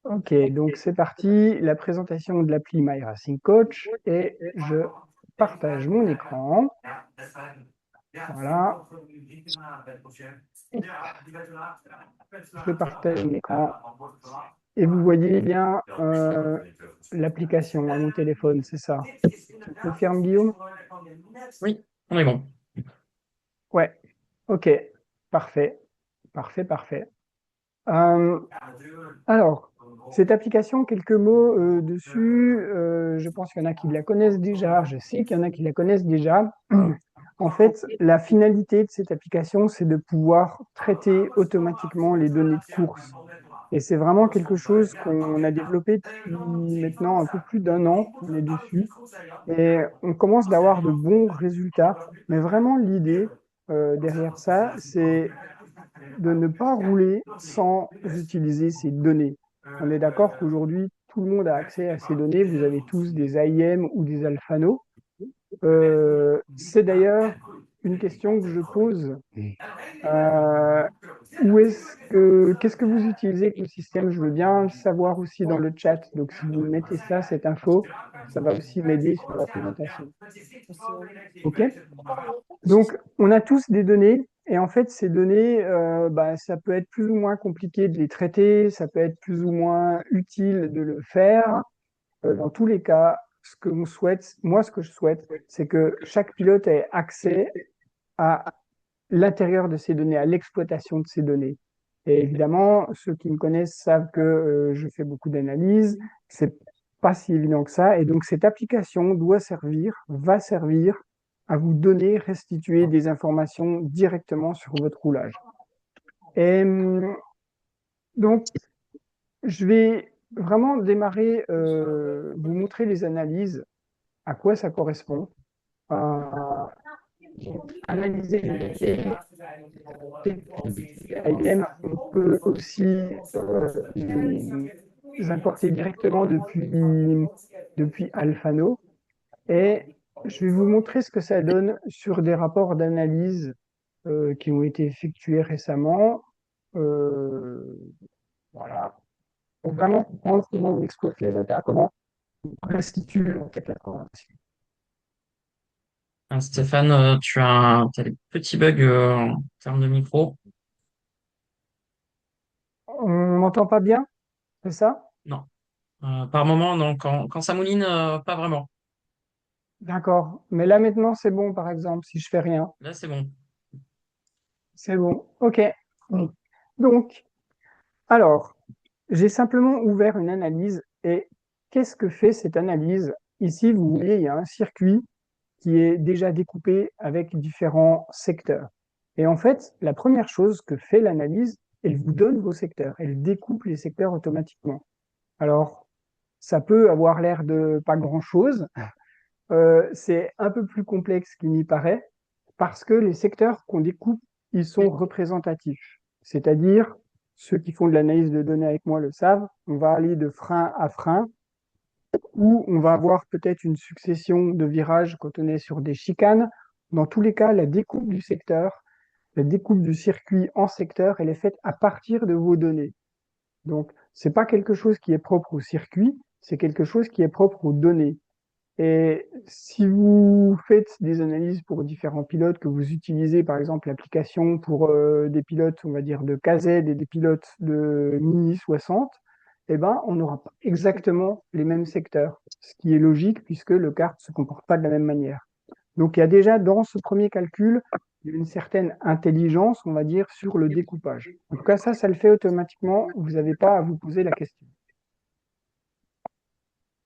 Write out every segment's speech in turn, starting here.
Ok, donc c'est parti, la présentation de l'appli My Racing Coach et je partage mon écran. Voilà, je partage mon écran et vous voyez bien l'application à mon téléphone, c'est ça. Tu me confirmes, Guillaume? Oui, on est bon. Ouais, ok, parfait, parfait, parfait. Euh, alors, cette application, quelques mots dessus. Je pense qu'il y en a qui la connaissent déjà. Je sais qu'il y en a qui la connaissent déjà. En fait, la finalité de cette application, c'est de pouvoir traiter automatiquement les données de course. Et c'est vraiment quelque chose qu'on a développé depuis maintenant un peu plus d'un an qu'on est dessus. Et on commence d'avoir de bons résultats. Mais vraiment, l'idée derrière ça, c'est de ne pas rouler sans utiliser ces données. On est d'accord qu'aujourd'hui, tout le monde a accès à ces données. Vous avez tous des AIM ou des Alphano. C'est d'ailleurs une question que je pose. Euh, qu'est-ce que vous utilisez comme système? Je veux bien le savoir aussi dans le chat. Donc, si vous mettez ça, cette info, ça va aussi m'aider sur la présentation. OK? Donc, on a tous des données, et en fait, ces données, bah, ça peut être plus ou moins compliqué de les traiter, ça peut être plus ou moins utile de le faire. Dans tous les cas, ce que on souhaite, moi, ce que je souhaite, c'est que chaque pilote ait accès à l'intérieur de ces données, à l'exploitation de ces données. Et évidemment, ceux qui me connaissent savent que je fais beaucoup d'analyses, c'est pas si évident que ça, et donc cette application doit servir, va servir à vous donner, restituer des informations directement sur votre roulage. Et donc, je vais vraiment démarrer, vous montrer les analyses, à quoi ça correspond, analyser IBM, on peut aussi les importer directement depuis Alphano. Et je vais vous montrer ce que ça donne sur des rapports d'analyse qui ont été effectués récemment. Euh, voilà. Pour vraiment comprendre comment on exploite les data, comment on restitue en fait l'information. Stéphane, t'as des petits bugs en termes de micro. On n'entend pas bien, c'est ça? Non. Par moment, non. Quand ça mouline, pas vraiment. D'accord. Mais là maintenant, c'est bon, par exemple, si je fais rien. Là, c'est bon. C'est bon. OK. Donc, alors, j'ai simplement ouvert une analyse et qu'est-ce que fait cette analyse? Ici, vous voyez, il y a un circuit qui est déjà découpé avec différents secteurs. Et en fait, la première chose que fait l'analyse, elle vous donne vos secteurs. Elle découpe les secteurs automatiquement. Alors, ça peut avoir l'air de pas grand-chose. C'est un peu plus complexe qu'il n'y paraît parce que les secteurs qu'on découpe, ils sont représentatifs. C'est-à-dire, ceux qui font de l'analyse de données avec moi le savent, on va aller de frein à frein ou on va avoir peut-être une succession de virages quand on est sur des chicanes. Dans tous les cas, la découpe du secteur, la découpe du circuit en secteur, elle est faite à partir de vos données. Donc, c'est pas quelque chose qui est propre au circuit, c'est quelque chose qui est propre aux données. Et si vous faites des analyses pour différents pilotes, que vous utilisez par exemple l'application pour des pilotes, on va dire, de KZ et des pilotes de Mini 60, eh ben, on n'aura pas exactement les mêmes secteurs, ce qui est logique puisque le kart ne se comporte pas de la même manière. Donc il y a déjà dans ce premier calcul une certaine intelligence, on va dire, sur le découpage. En tout cas, ça le fait automatiquement, vous n'avez pas à vous poser la question.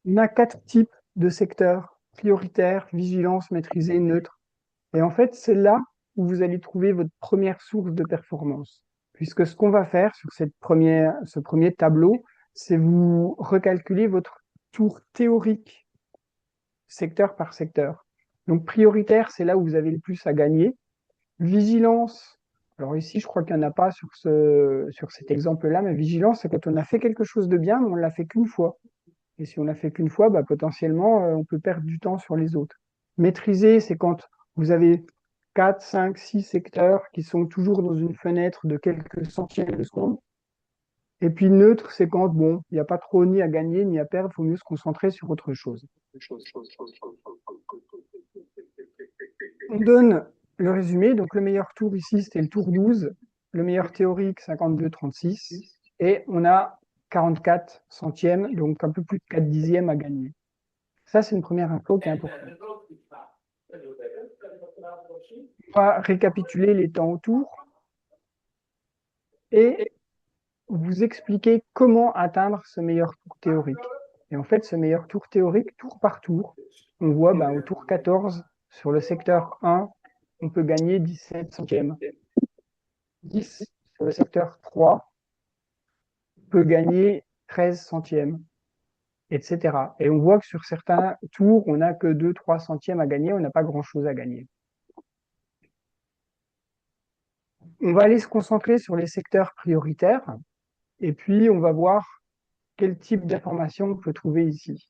On a quatre types de secteurs: prioritaire, vigilance, maîtrisée, neutre. Et en fait, c'est là où vous allez trouver votre première source de performance. Puisque ce qu'on va faire sur ce premier tableau, c'est vous recalculer votre tour théorique secteur par secteur. Donc prioritaire, c'est là où vous avez le plus à gagner. Vigilance, alors ici, je crois qu'il n'y en a pas sur cet exemple-là, mais vigilance, c'est quand on a fait quelque chose de bien, mais on ne l'a fait qu'une fois. Et si on l'a fait qu'une fois, bah, potentiellement, on peut perdre du temps sur les autres. Maîtriser, c'est quand vous avez 4, 5, 6 secteurs qui sont toujours dans une fenêtre de quelques centièmes de seconde. Et puis neutre, c'est quand, bon, il n'y a pas trop ni à gagner ni à perdre, il faut mieux se concentrer sur autre chose. On donne le résumé. Donc, le meilleur tour ici, c'était le tour 12. Le meilleur théorique, 52,36. Et on a 44 centièmes, donc un peu plus de 4 dixièmes à gagner. Ça, c'est une première info qui est importante. On va récapituler les temps au tour et vous expliquer comment atteindre ce meilleur tour théorique. Et en fait, ce meilleur tour théorique, tour par tour, on voit au tour 14, sur le secteur 1, on peut gagner 17 centièmes. 10 sur le secteur 3 peut gagner 13 centièmes, etc. Et on voit que sur certains tours, on n'a que 2-3 centièmes à gagner, on n'a pas grand-chose à gagner. On va aller se concentrer sur les secteurs prioritaires, et puis on va voir quel type d'information on peut trouver ici.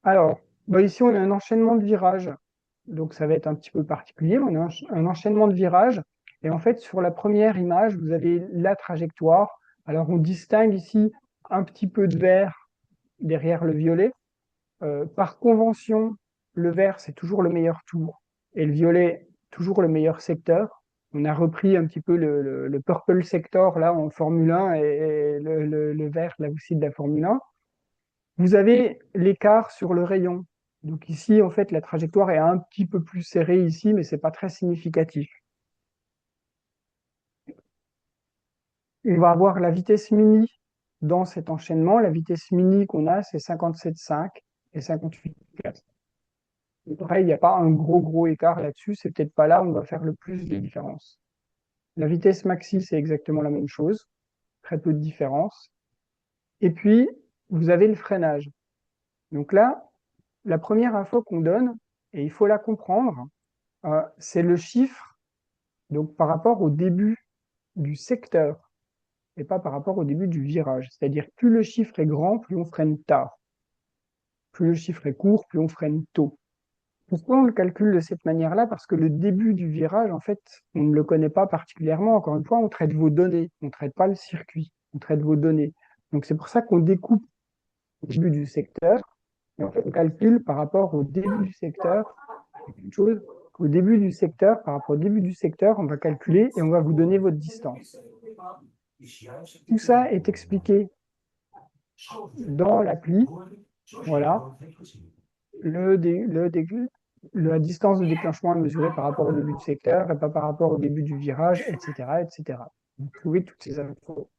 Alors, ici, on a un enchaînement de virages. Donc, ça va être un petit peu particulier. On a un enchaînement de virages. Et en fait, sur la première image, vous avez la trajectoire. Alors, on distingue ici un petit peu de vert derrière le violet. Par convention, le vert, c'est toujours le meilleur tour. Et le violet, toujours le meilleur secteur. On a repris un petit peu le purple sector là en Formule 1 et le vert là aussi de la Formule 1. Vous avez l'écart sur le rayon. Donc ici, en fait, la trajectoire est un petit peu plus serrée ici, mais c'est pas très significatif. On va avoir la vitesse mini dans cet enchaînement. La vitesse mini qu'on a, c'est 57,5 et 58,4. Pareil, il n'y a pas un gros écart là-dessus. C'est peut-être pas là où on va faire le plus de différence. La vitesse maxi, c'est exactement la même chose. Très peu de différence. Et puis, vous avez le freinage. Donc là, la première info qu'on donne, et il faut la comprendre, c'est le chiffre donc par rapport au début du secteur et pas par rapport au début du virage. C'est-à-dire plus le chiffre est grand, plus on freine tard. Plus le chiffre est court, plus on freine tôt. Pourquoi on le calcule de cette manière-là? Parce que le début du virage, en fait, on ne le connaît pas particulièrement. Encore une fois, on traite vos données, on ne traite pas le circuit, on traite vos données. Donc c'est pour ça qu'on découpe au début du secteur et en fait, on calcule par rapport au début du secteur une chose. Au début du secteur, par rapport au début du secteur, on va calculer et on va vous donner votre distance. Tout ça est expliqué dans l'appli. Voilà. La distance de déclenchement est mesurée par rapport au début du secteur et pas par rapport au début du virage, etc., etc. Vous trouvez toutes ces infos.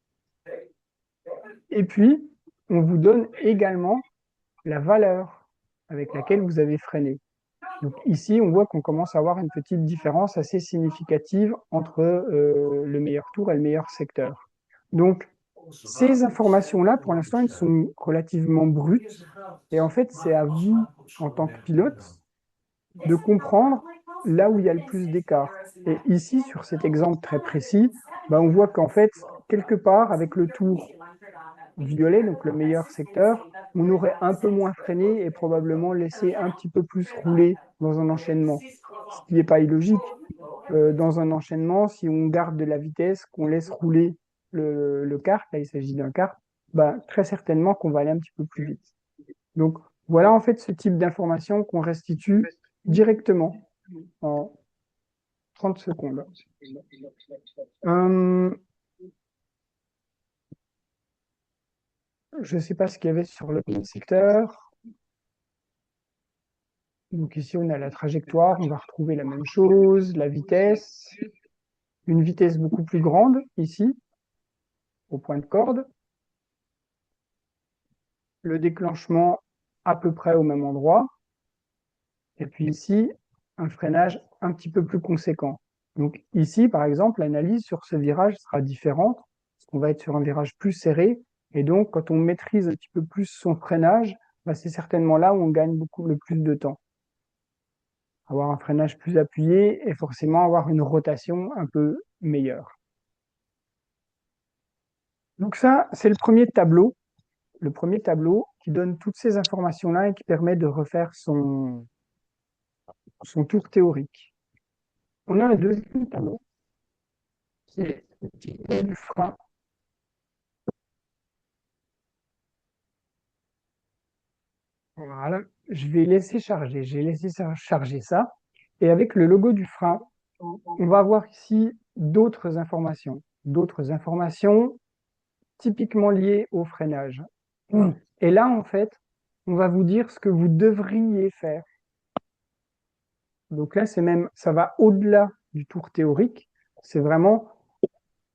Et puis, on vous donne également la valeur avec laquelle vous avez freiné. Donc ici, on voit qu'on commence à avoir une petite différence assez significative entre le meilleur tour et le meilleur secteur. Donc, ces informations-là, pour l'instant, elles sont relativement brutes. Et en fait, c'est à vous, en tant que pilote, de comprendre là où il y a le plus d'écart. Et ici, sur cet exemple très précis, on voit qu'en fait, quelque part, avec le tour violet, donc le meilleur secteur, on aurait un peu moins freiné et probablement laissé un petit peu plus rouler dans un enchaînement. Ce qui n'est pas illogique. Dans un enchaînement, si on garde de la vitesse, qu'on laisse rouler le kart, là il s'agit d'un kart, très certainement qu'on va aller un petit peu plus vite. Donc voilà en fait ce type d'information qu'on restitue directement en 30 secondes. Je ne sais pas ce qu'il y avait sur le secteur. Donc ici, on a la trajectoire, on va retrouver la même chose, la vitesse, une vitesse beaucoup plus grande ici, au point de corde, le déclenchement à peu près au même endroit, et puis ici, un freinage un petit peu plus conséquent. Donc ici, par exemple, l'analyse sur ce virage sera différente, parce qu'on va être sur un virage plus serré, et donc quand on maîtrise un petit peu plus son freinage, c'est certainement là où on gagne beaucoup le plus de temps. Avoir un freinage plus appuyé et forcément avoir une rotation un peu meilleure. Donc ça, c'est le premier tableau qui donne toutes ces informations-là et qui permet de refaire son tour théorique. On a un deuxième tableau qui est du frein. Voilà, je vais laisser charger. J'ai laissé charger ça. Et avec le logo du frein, on va avoir ici d'autres informations typiquement liées au freinage. Et là, en fait, on va vous dire ce que vous devriez faire. Donc là, c'est même, ça va au-delà du tour théorique. C'est vraiment,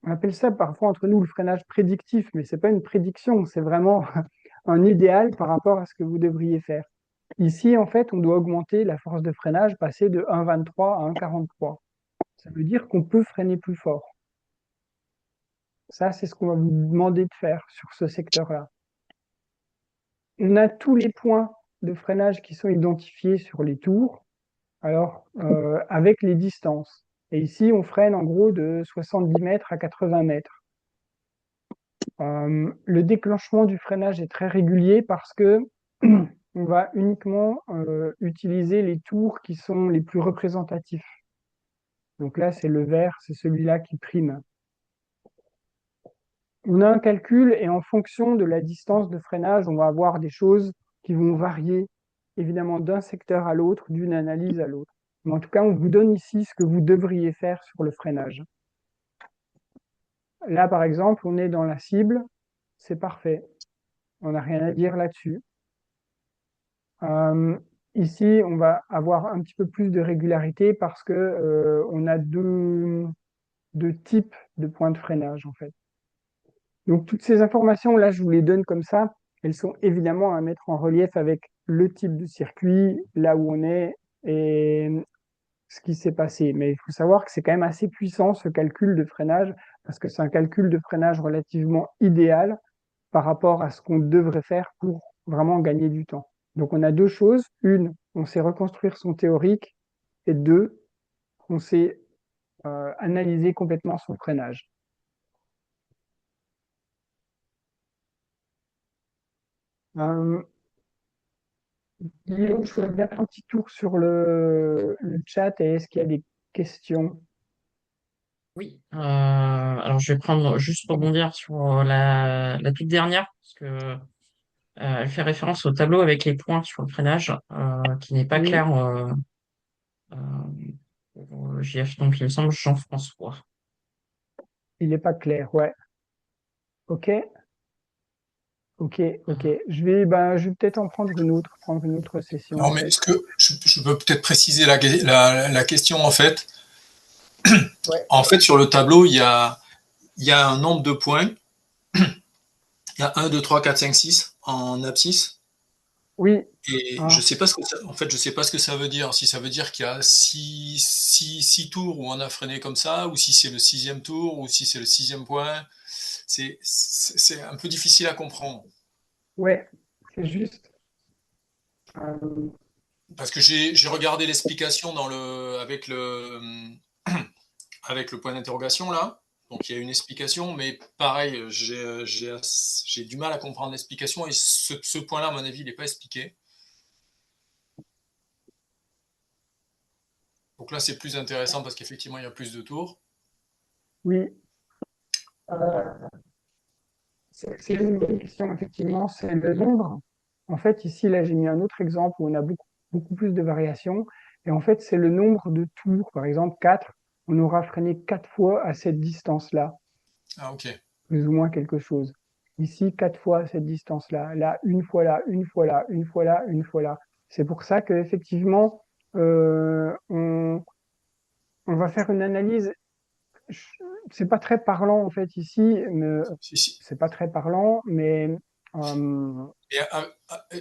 on appelle ça parfois entre nous le freinage prédictif, mais c'est pas une prédiction, c'est vraiment un idéal par rapport à ce que vous devriez faire. Ici, en fait, on doit augmenter la force de freinage, passer de 1,23 à 1,43. Ça veut dire qu'on peut freiner plus fort. Ça, c'est ce qu'on va vous demander de faire sur ce secteur-là. On a tous les points de freinage qui sont identifiés sur les tours, alors avec les distances. Et ici, on freine en gros de 70 mètres à 80 mètres. Le déclenchement du freinage est très régulier parce que on va uniquement utiliser les tours qui sont les plus représentatifs. Donc là, c'est le vert, c'est celui-là qui prime. On a un calcul et en fonction de la distance de freinage, on va avoir des choses qui vont varier évidemment d'un secteur à l'autre, d'une analyse à l'autre. Mais en tout cas, on vous donne ici ce que vous devriez faire sur le freinage. Là, par exemple, on est dans la cible, c'est parfait. On n'a rien à dire là-dessus. Euh, Ici, on va avoir un petit peu plus de régularité parce que on a deux types de points de freinage en fait. Donc toutes ces informations là, je vous les donne comme ça. Elles sont évidemment à mettre en relief avec le type de circuit, là où on est et ce qui s'est passé. Mais il faut savoir que c'est quand même assez puissant ce calcul de freinage parce que c'est un calcul de freinage relativement idéal par rapport à ce qu'on devrait faire pour vraiment gagner du temps. Donc on a deux choses. Une, on sait reconstruire son théorique et deux, on sait analyser complètement son freinage. Euh, Guillaume, je voudrais bien faire un petit tour sur le chat et est-ce qu'il y a des questions? Oui, alors je vais prendre juste rebondir sur la toute dernière, parce que elle fait référence au tableau avec les points sur le freinage, qui n'est pas Oui, clair euh, pour le JF, donc il me semble Jean-François. il n'est pas clair, ouais. Ok, ok, ok. Je vais peut-être en prendre une autre session Non, en mais fait. est-ce que je peux peut-être préciser la question en fait. Ouais, En fait, sur le tableau, il y a un nombre de points. Il y a 1, 2, 3, 4, 5, 6 en abscisse. oui, Et je hein, sais pas ce que ça, en fait, je sais pas ce que ça veut dire. Si ça veut dire qu'il y a six tours où on a freiné comme ça, ou si c'est le sixième tour, ou si c'est le sixième point. C'est un peu difficile à comprendre. ouais, c'est juste. euh, Parce que j'ai regardé l'explication dans avec le point d'interrogation là. Donc il y a une explication, mais pareil, j'ai du mal à comprendre l'explication et ce point-là, à mon avis, il n'est pas expliqué. Donc là, c'est plus intéressant parce qu'effectivement, il y a plus de tours. oui, euh, c'est une bonne question, effectivement, c'est le nombre. En fait, ici, là, j'ai mis un autre exemple où on a beaucoup plus de variations. Et en fait, c'est le nombre de tours. Par exemple, 4. On aura freiné 4 fois à cette distance-là, Ah, ok. plus ou moins quelque chose. Ici, 4 fois à cette distance-là. Là, une fois là, une fois là, une fois là, une fois là. C'est pour ça qu'effectivement, on va faire une analyse. C'est pas très parlant, en fait, ici, mais Si, si. c'est pas très parlant, mais euh, Et,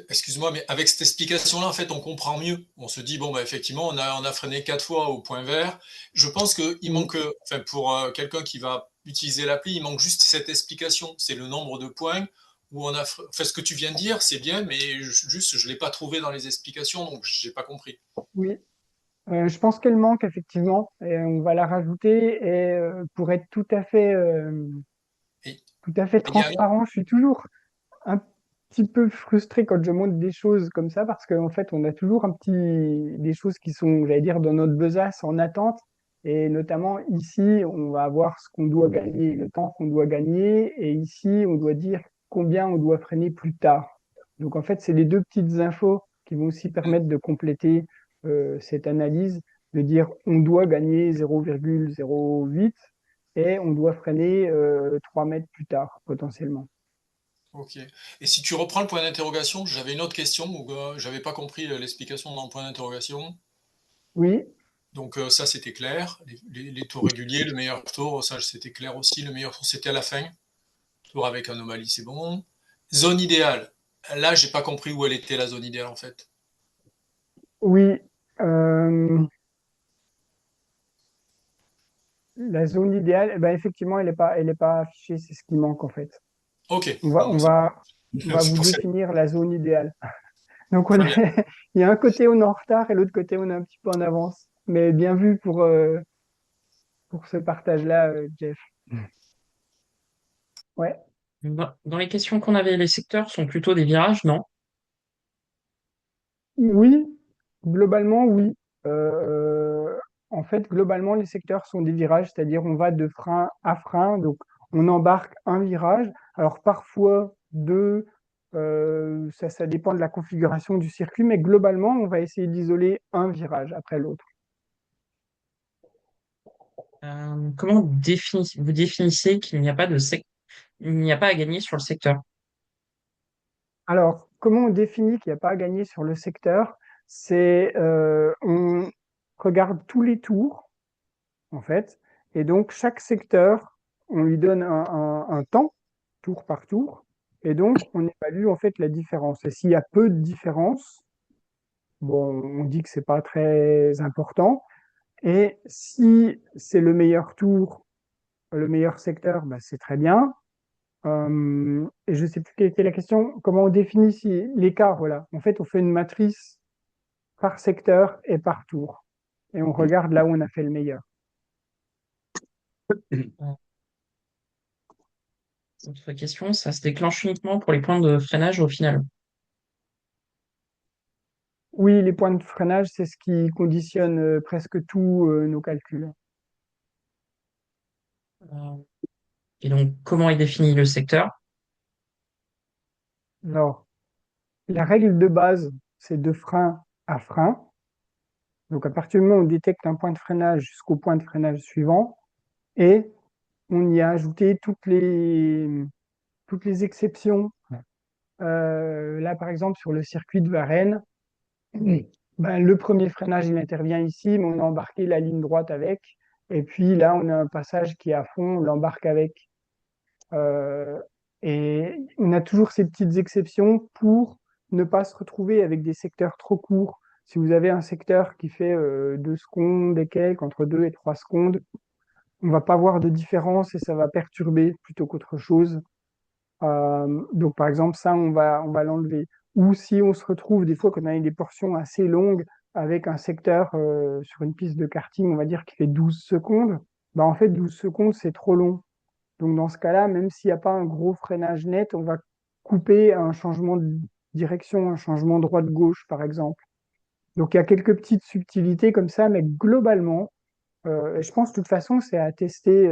excuse-moi, mais avec cette explication-là, en fait, on comprend mieux. On se dit, bon, bah, effectivement, on a freiné 4 fois au point vert. Je pense qu'il oui, manque, enfin, pour quelqu'un qui va utiliser l'appli, il manque juste cette explication. C'est le nombre de points où on a fait ce que tu viens de dire, c'est bien, mais juste, je ne l'ai pas trouvé dans les explications, donc j'ai pas compris. oui. Je pense qu'elle manque effectivement, et on va la rajouter. Et pour être Et tout à fait il y a transparent, je suis toujours un petit peu frustré quand je monte des choses comme ça, parce qu'en fait, on a toujours des choses qui sont, j'allais dire, dans notre besace en attente. Et notamment ici, on va avoir ce qu'on doit gagner, le temps qu'on doit gagner, et ici, on doit dire combien on doit freiner plus tard. Donc en fait, c'est les deux petites infos qui vont aussi permettre de compléter cette analyse, de dire on doit gagner 0,08 et on doit freiner 3 mètres plus tard, potentiellement. Ok. Et si tu reprends le point d'interrogation, j'avais une autre question où j'avais pas compris l'explication dans le point d'interrogation. Oui, Donc ça c'était clair. Les tours réguliers, le meilleur tour, ça c'était clair aussi. Le meilleur tour c'était à la fin. Tour avec anomalie, c'est bon. Zone idéale. Là, j'ai pas compris où elle était la zone idéale en fait. oui. euh, la zone idéale, eh ben, effectivement, elle est pas affichée, c'est ce qui manque en fait. Ok, On va, bon, bah, on va, on va c'est vous pour ça. définir la zone idéale. Donc Très bien. il y a un côté on est en retard et l'autre côté on est un petit peu en avance. Mais bien vu pour ce partage-là, Jeff. Ouais. Dans les questions qu'on avait, les secteurs sont plutôt des virages, non? Oui, globalement, oui. Euh, En fait, globalement, les secteurs sont des virages, c'est-à-dire on va de frein à frein, donc on embarque un virage. Alors parfois deux, ça dépend de la configuration du circuit, mais globalement, on va essayer d'isoler un virage après l'autre. Comment vous définissez qu'il n'y a pas il n'y a pas à gagner sur le secteur? Alors, comment on définit qu'il n'y a pas à gagner sur le secteur? C'est on regarde tous les tours en fait. Et donc, chaque secteur, on lui donne un temps, tour par tour. Et donc, on évalue en fait la différence. Et s'il y a peu de différence, bon, on dit que c'est pas très important. Et si c'est le meilleur tour, le meilleur secteur, bah, c'est très bien. Et je sais plus quelle était la question. Comment on définit si l'écart, voilà. En fait, on fait une matrice par secteur et par tour. Et on regarde là où on a fait le meilleur. Euh, Autre question, ça se déclenche uniquement pour les points de freinage au final. Oui, les points de freinage, c'est ce qui conditionne presque tous nos calculs. Euh, et donc, comment est défini le secteur? Alors, la règle de base, c'est de frein à frein. Donc, à partir du moment où on détecte un point de freinage jusqu'au point de freinage suivant, et on y a ajouté toutes les exceptions. Là, par exemple, sur le circuit de Varennes, ben, le premier freinage, il intervient ici, mais on a embarqué la ligne droite avec. Et puis là, on a un passage qui est à fond, on l'embarque avec. Euh, et on a toujours ces petites exceptions pour ne pas se retrouver avec des secteurs trop courts. Si vous avez un secteur qui fait 2 secondes et quelques, entre 2 et 3 secondes, on va pas voir de différence et ça va perturber plutôt qu'autre chose. Donc par exemple, ça, on va l'enlever. Ou si on se retrouve des fois qu'on a des portions assez longues avec un secteur sur une piste de karting, on va dire qui fait 12 secondes, bah en fait 12 secondes, c'est trop long. Donc dans ce cas-là, même s'il n'y a pas un gros freinage net, on va couper un changement de direction, un changement droite-gauche, par exemple. Donc il y a quelques petites subtilités comme ça, mais globalement, je pense de toute façon, c'est à tester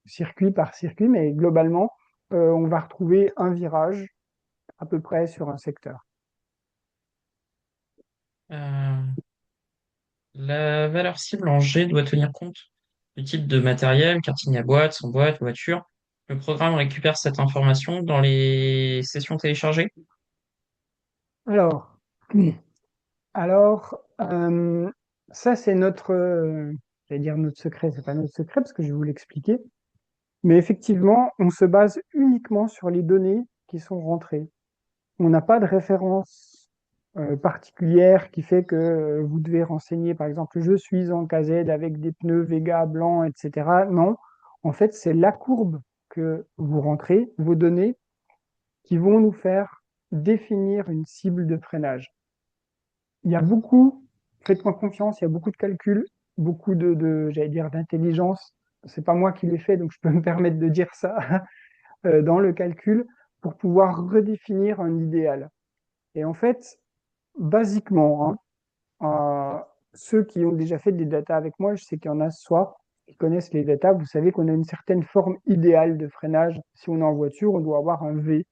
circuit par circuit, mais globalement, on va retrouver un virage à peu près sur un secteur. Euh, la valeur cible en G doit tenir compte du type de matériel, karting à boîte, sans boîte, voiture. Le programme récupère cette information dans les sessions téléchargées. Alors, alors ça c'est notre, j'allais dire notre secret, c'est pas notre secret parce que je vais vous l'expliquer. Mais effectivement, on se base uniquement sur les données qui sont rentrées. On n'a pas de référence particulière qui fait que vous devez renseigner, par exemple, je suis en KZ avec des pneus Vega blancs, etc. Non, en fait, c'est la courbe que vous rentrez, vos données, qui vont nous faire définir une cible de freinage. Il y a beaucoup, faites-moi confiance, il y a beaucoup de calculs, beaucoup j'allais dire, d'intelligence. C'est pas moi qui l'ai fait, donc je peux me permettre de dire ça dans le calcul pour pouvoir redéfinir un idéal. Et en fait, basiquement, hein, ceux qui ont déjà fait des datas avec moi, je sais qu'il y en a ce soir qui connaissent les datas, vous savez qu'on a une certaine forme idéale de freinage. Si on est en voiture, on doit avoir un V.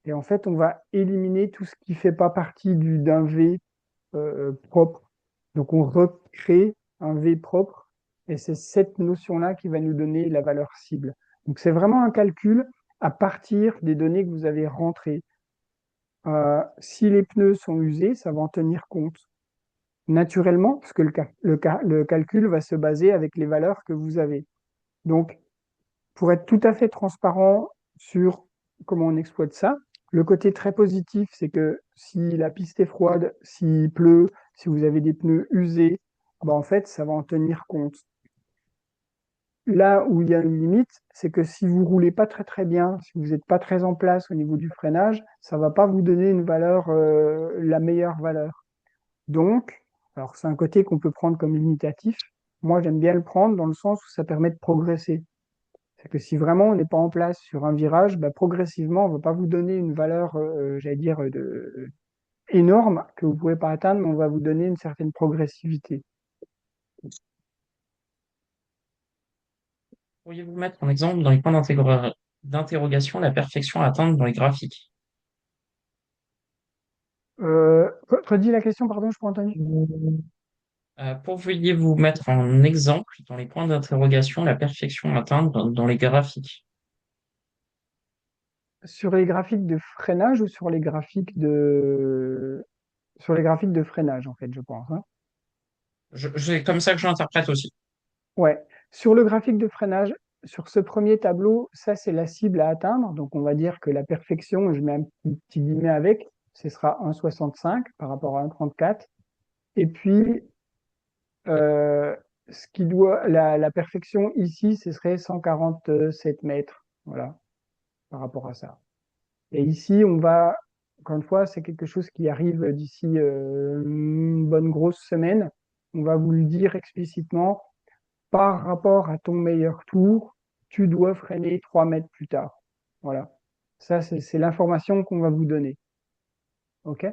Et en fait, on va éliminer tout ce qui fait pas partie d'un V propre. Donc on recrée un V propre et c'est cette notion-là qui va nous donner la valeur cible. Donc c'est vraiment un calcul à partir des données que vous avez rentrées. Si les pneus sont usés, ça va en tenir compte naturellement, parce que le calcul va se baser avec les valeurs que vous avez. Donc, pour être tout à fait transparent sur comment on exploite ça, le côté très positif, c'est que si la piste est froide, s'il pleut, si vous avez des pneus usés, bah en fait, ça va en tenir compte. Là où il y a une limite, c'est que si vous roulez pas très très bien, si vous n'êtes pas très en place au niveau du freinage, ça va pas vous donner une valeur, la meilleure valeur. Donc, alors c'est un côté qu'on peut prendre comme limitatif. Moi, j'aime bien le prendre dans le sens où ça permet de progresser. C'est que si vraiment on n'est pas en place sur un virage, bah, progressivement, on ne va pas vous donner une valeur, j'allais dire, énorme que vous ne pouvez pas atteindre, mais on va vous donner une certaine progressivité. Pourriez-vous mettre en exemple dans les points d'interrogation la perfection à atteindre dans les graphiques? Redis la question, pardon, je n'ai pas entendu. Pourriez-vous mettre en exemple dans les points d'interrogation la perfection à atteindre dans les graphiques? Sur les graphiques de freinage ou sur les graphiques de freinage, en fait, je pense, hein. C'est comme ça que je l'interprète aussi. Ouais. Sur le graphique de freinage, sur ce premier tableau, ça c'est la cible à atteindre. Donc on va dire que la perfection, je mets un petit guillemet avec, ce sera 1,65 par rapport à 1,34. Et puis ce qui doit la perfection ici, ce serait 147 mètres. Voilà, par rapport à ça. Et ici, on va, encore une fois, c'est quelque chose qui arrive d'ici une bonne grosse semaine. On va vous le dire explicitement par rapport à ton meilleur tour, tu dois freiner 3 mètres plus tard. Voilà. Ça, c'est l'information qu'on va vous donner. OK?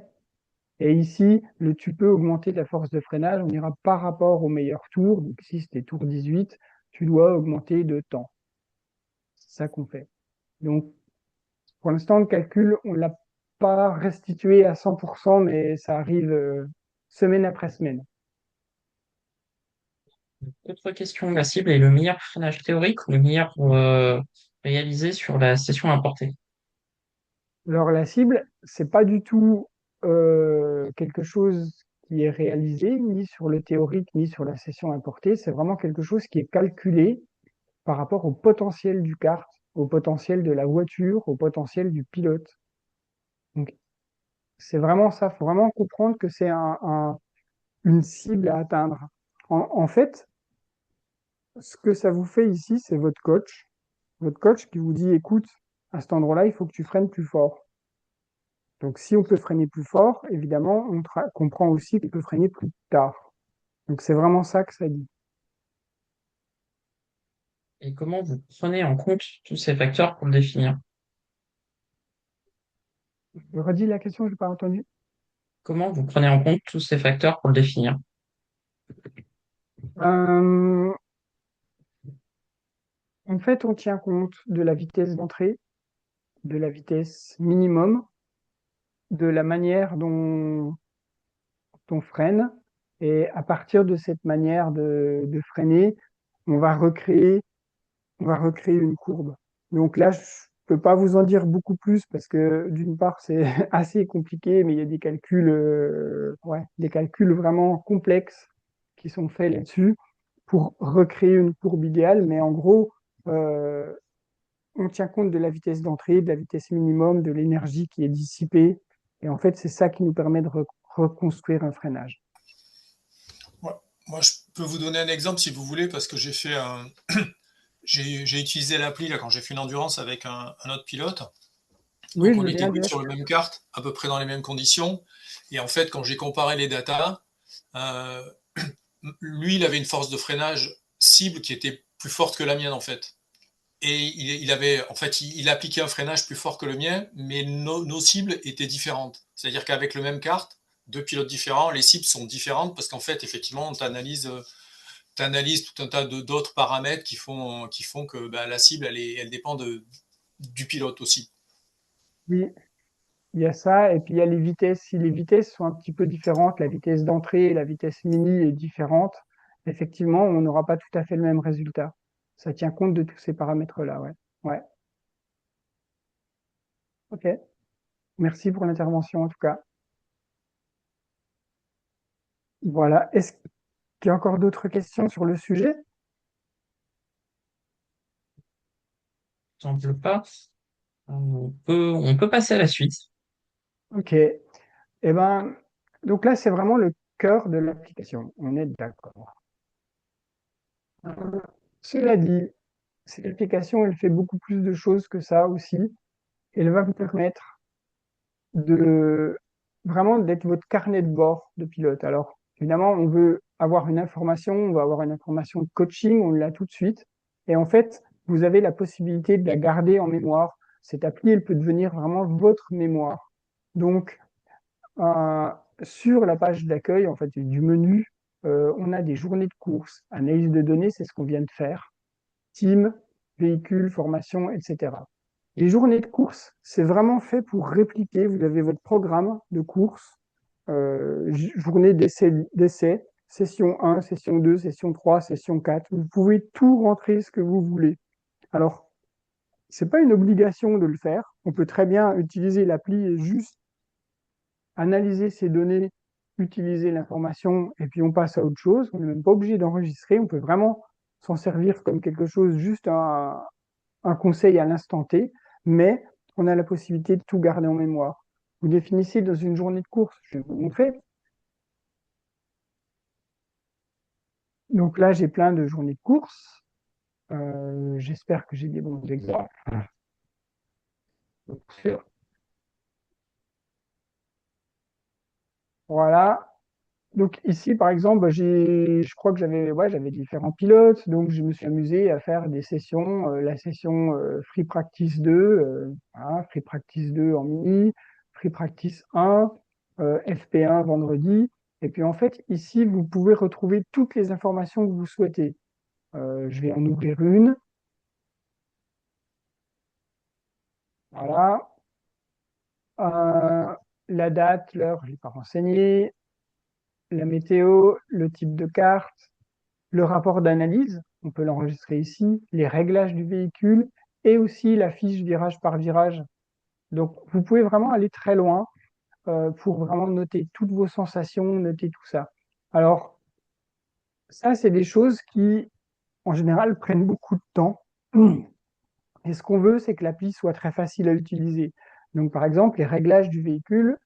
Et ici, tu peux augmenter la force de freinage. On ira par rapport au meilleur tour. Donc, ici, c'était tour 18. Tu dois augmenter de temps. C'est ça qu'on fait. Donc, pour l'instant, le calcul, on ne l'a pas restitué à 100%, mais ça arrive semaine après semaine. Autre question, la cible est le meilleur freinage théorique ou le meilleur réalisé sur la session importée? Alors la cible, c'est pas du tout quelque chose qui est réalisé ni sur le théorique ni sur la session importée. C'est vraiment quelque chose qui est calculé par rapport au potentiel du kart, au potentiel de la voiture, au potentiel du pilote. Donc c'est vraiment ça. Il faut vraiment comprendre que c'est une cible à atteindre. En fait, ce que ça vous fait ici, c'est votre coach qui vous dit, écoute, à cet endroit-là, il faut que tu freines plus fort. Donc, si on peut freiner plus fort, évidemment, on comprend aussi qu'on peut freiner plus tard. Donc, c'est vraiment ça que ça dit. Et comment vous prenez en compte tous ces facteurs pour le définir? Je redis la question, je n'ai pas entendu. Comment vous prenez en compte tous ces facteurs pour le définir? Euh, En fait, on tient compte de la vitesse d'entrée, de la vitesse minimum, de la manière dont on freine. Et à partir de cette manière de freiner, on va recréer on va recréer une courbe. Donc là, je peux pas vous en dire beaucoup plus parce que d'une part, c'est assez compliqué, mais il y a des calculs, ouais, des calculs vraiment complexes qui sont faits là-dessus pour recréer une courbe idéale. Mais en gros, euh, on tient compte de la vitesse d'entrée, de la vitesse minimum, de l'énergie qui est dissipée. Et en fait, c'est ça qui nous permet de reconstruire un freinage. Ouais. Moi, je peux vous donner un exemple si vous voulez, parce que j'ai utilisé l'appli là quand j'ai fait une endurance avec un autre pilote. Oui, Donc je on veux était bien, tous Jeff. sur le même kart, à peu près dans les mêmes conditions. Et en fait, quand j'ai comparé les datas, euh, lui, il avait une force de freinage cible qui était plus forte que la mienne en fait. Et il avait, en fait, il appliquait un freinage plus fort que le mien, mais nos cibles étaient différentes. C'est-à-dire qu'avec le même kart, deux pilotes différents, les cibles sont différentes parce qu'en fait, effectivement, on t'analyse tout un tas d'autres paramètres qui font que bah, la cible, elle dépend du pilote aussi. Oui. il y a ça, et puis il y a les vitesses. Si les vitesses sont un petit peu différentes, la vitesse d'entrée et la vitesse mini est différente, effectivement, on n'aura pas tout à fait le même résultat. Ça tient compte de tous ces paramètres-là, ouais. Ouais, ok. Merci pour l'intervention en tout cas. Voilà. Est-ce qu'il y a encore d'autres questions sur le sujet? Semble pas. On peut passer à la suite. Ok. Eh ben, donc là, c'est vraiment le cœur de l'application. On est d'accord. Euh, Cela dit, cette application, elle fait beaucoup plus de choses que ça aussi. Elle va vous permettre de vraiment d'être votre carnet de bord de pilote. Alors, évidemment, on veut avoir une information, on va avoir une information de coaching, on l'a tout de suite. Et en fait, vous avez la possibilité de la garder en mémoire. Cette appli, elle peut devenir vraiment votre mémoire. Donc, euh, sur la page d'accueil, en fait, du menu, on a des journées de course, analyse de données, c'est ce qu'on vient de faire, team, véhicule, formation, etc. Les journées de course, c'est vraiment fait pour répliquer. Vous avez votre programme de course, journée d'essai, session 1, session 2, session 3, session 4. Vous pouvez tout rentrer ce que vous voulez. Alors, c'est pas une obligation de le faire. On peut très bien utiliser l'appli et juste analyser ces données, utiliser l'information et puis on passe à autre chose. On n'est même pas obligé d'enregistrer. On peut vraiment s'en servir comme quelque chose, juste un conseil à l'instant T, mais on a la possibilité de tout garder en mémoire. Vous définissez dans une journée de course, je vais vous montrer. Donc là, j'ai plein de journées de course. J'espère que j'ai des bons exemples. Voilà. Donc ici, par exemple, je crois que j'avais différents pilotes, donc je me suis amusé à faire des sessions, la session Free Practice 2, voilà, Free Practice 2 en mini, Free Practice 1, FP1 vendredi, et puis en fait, ici, vous pouvez retrouver toutes les informations que vous souhaitez. Je vais en ouvrir une, voilà. Euh, la date, l'heure, je ne l'ai pas renseigné, la météo, le type de carte, le rapport d'analyse, on peut l'enregistrer ici, les réglages du véhicule et aussi la fiche virage par virage. Donc, vous pouvez vraiment aller très loin pour vraiment noter toutes vos sensations, noter tout ça. Alors, ça, c'est des choses qui, en général, prennent beaucoup de temps. Et ce qu'on veut, c'est que l'appli soit très facile à utiliser. Donc, par exemple, les réglages du véhicule,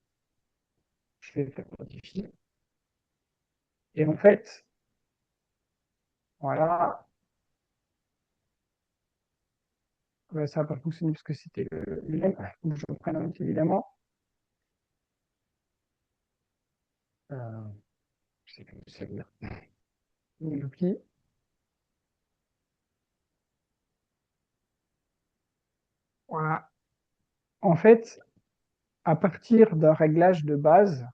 je vais faire modifier. Et en fait, voilà, ça n'a pas fonctionné parce que c'était le même. Donc, je reprends un autre, évidemment. Euh, je sais plus ça veut dire. L'outil. Voilà. En fait, à partir d'un réglage de base,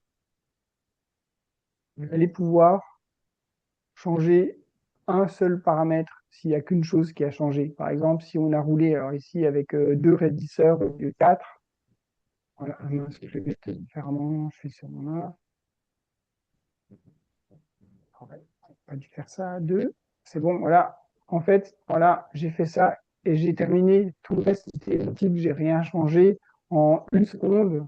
vous allez pouvoir changer un seul paramètre s'il n'y a qu'une chose qui a changé. Par exemple, si on a roulé alors ici avec deux raidisseurs au lieu de quatre, voilà, ce que je vais faire différemment, je fais sur mon A. Pas dû faire ça, deux. C'est bon, voilà. En fait, voilà, j'ai fait ça et j'ai terminé. Tout le reste, c'était identique, j'ai rien changé. En une seconde,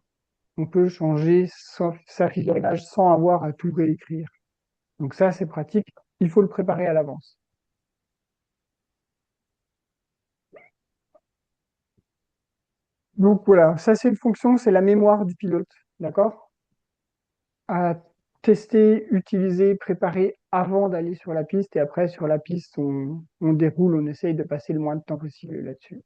on peut changer sa fiche de réglage sans avoir à tout réécrire. Donc ça, c'est pratique. Il faut le préparer à l'avance. Donc voilà, ça c'est une fonction, c'est la mémoire du pilote. D'accord? À tester, utiliser, préparer avant d'aller sur la piste. Et après, sur la piste, on déroule, on essaye de passer le moins de temps possible là-dessus.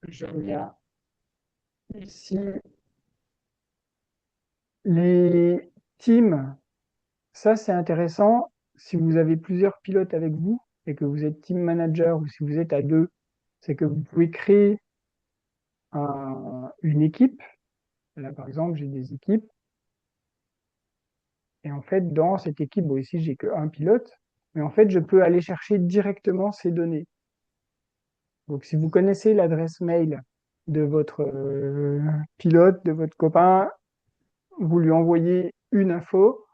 Je reviens ici. Les teams, ça c'est intéressant. Si vous avez plusieurs pilotes avec vous et que vous êtes team manager ou si vous êtes à deux, c'est que vous pouvez créer une équipe. Là, par exemple, j'ai des équipes. Et en fait, dans cette équipe, bon, ici, j'ai qu'un pilote. Mais en fait, je peux aller chercher directement ces données. Donc, si vous connaissez l'adresse mail de votre pilote, de votre copain, vous lui envoyez une info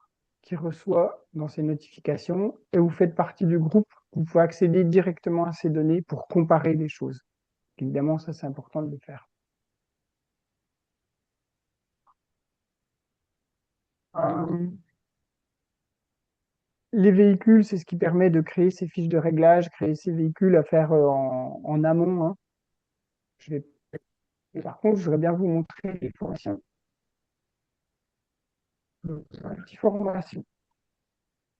qui reçoit dans ses notifications et vous faites partie du groupe. Vous pouvez accéder directement à ces données pour comparer les choses. Évidemment, ça, c'est important de le faire. Euh, les véhicules, c'est ce qui permet de créer ces fiches de réglage, créer ces véhicules à faire en amont, hein. Je vais... Par contre, je voudrais bien vous montrer les formations. Une petite formation.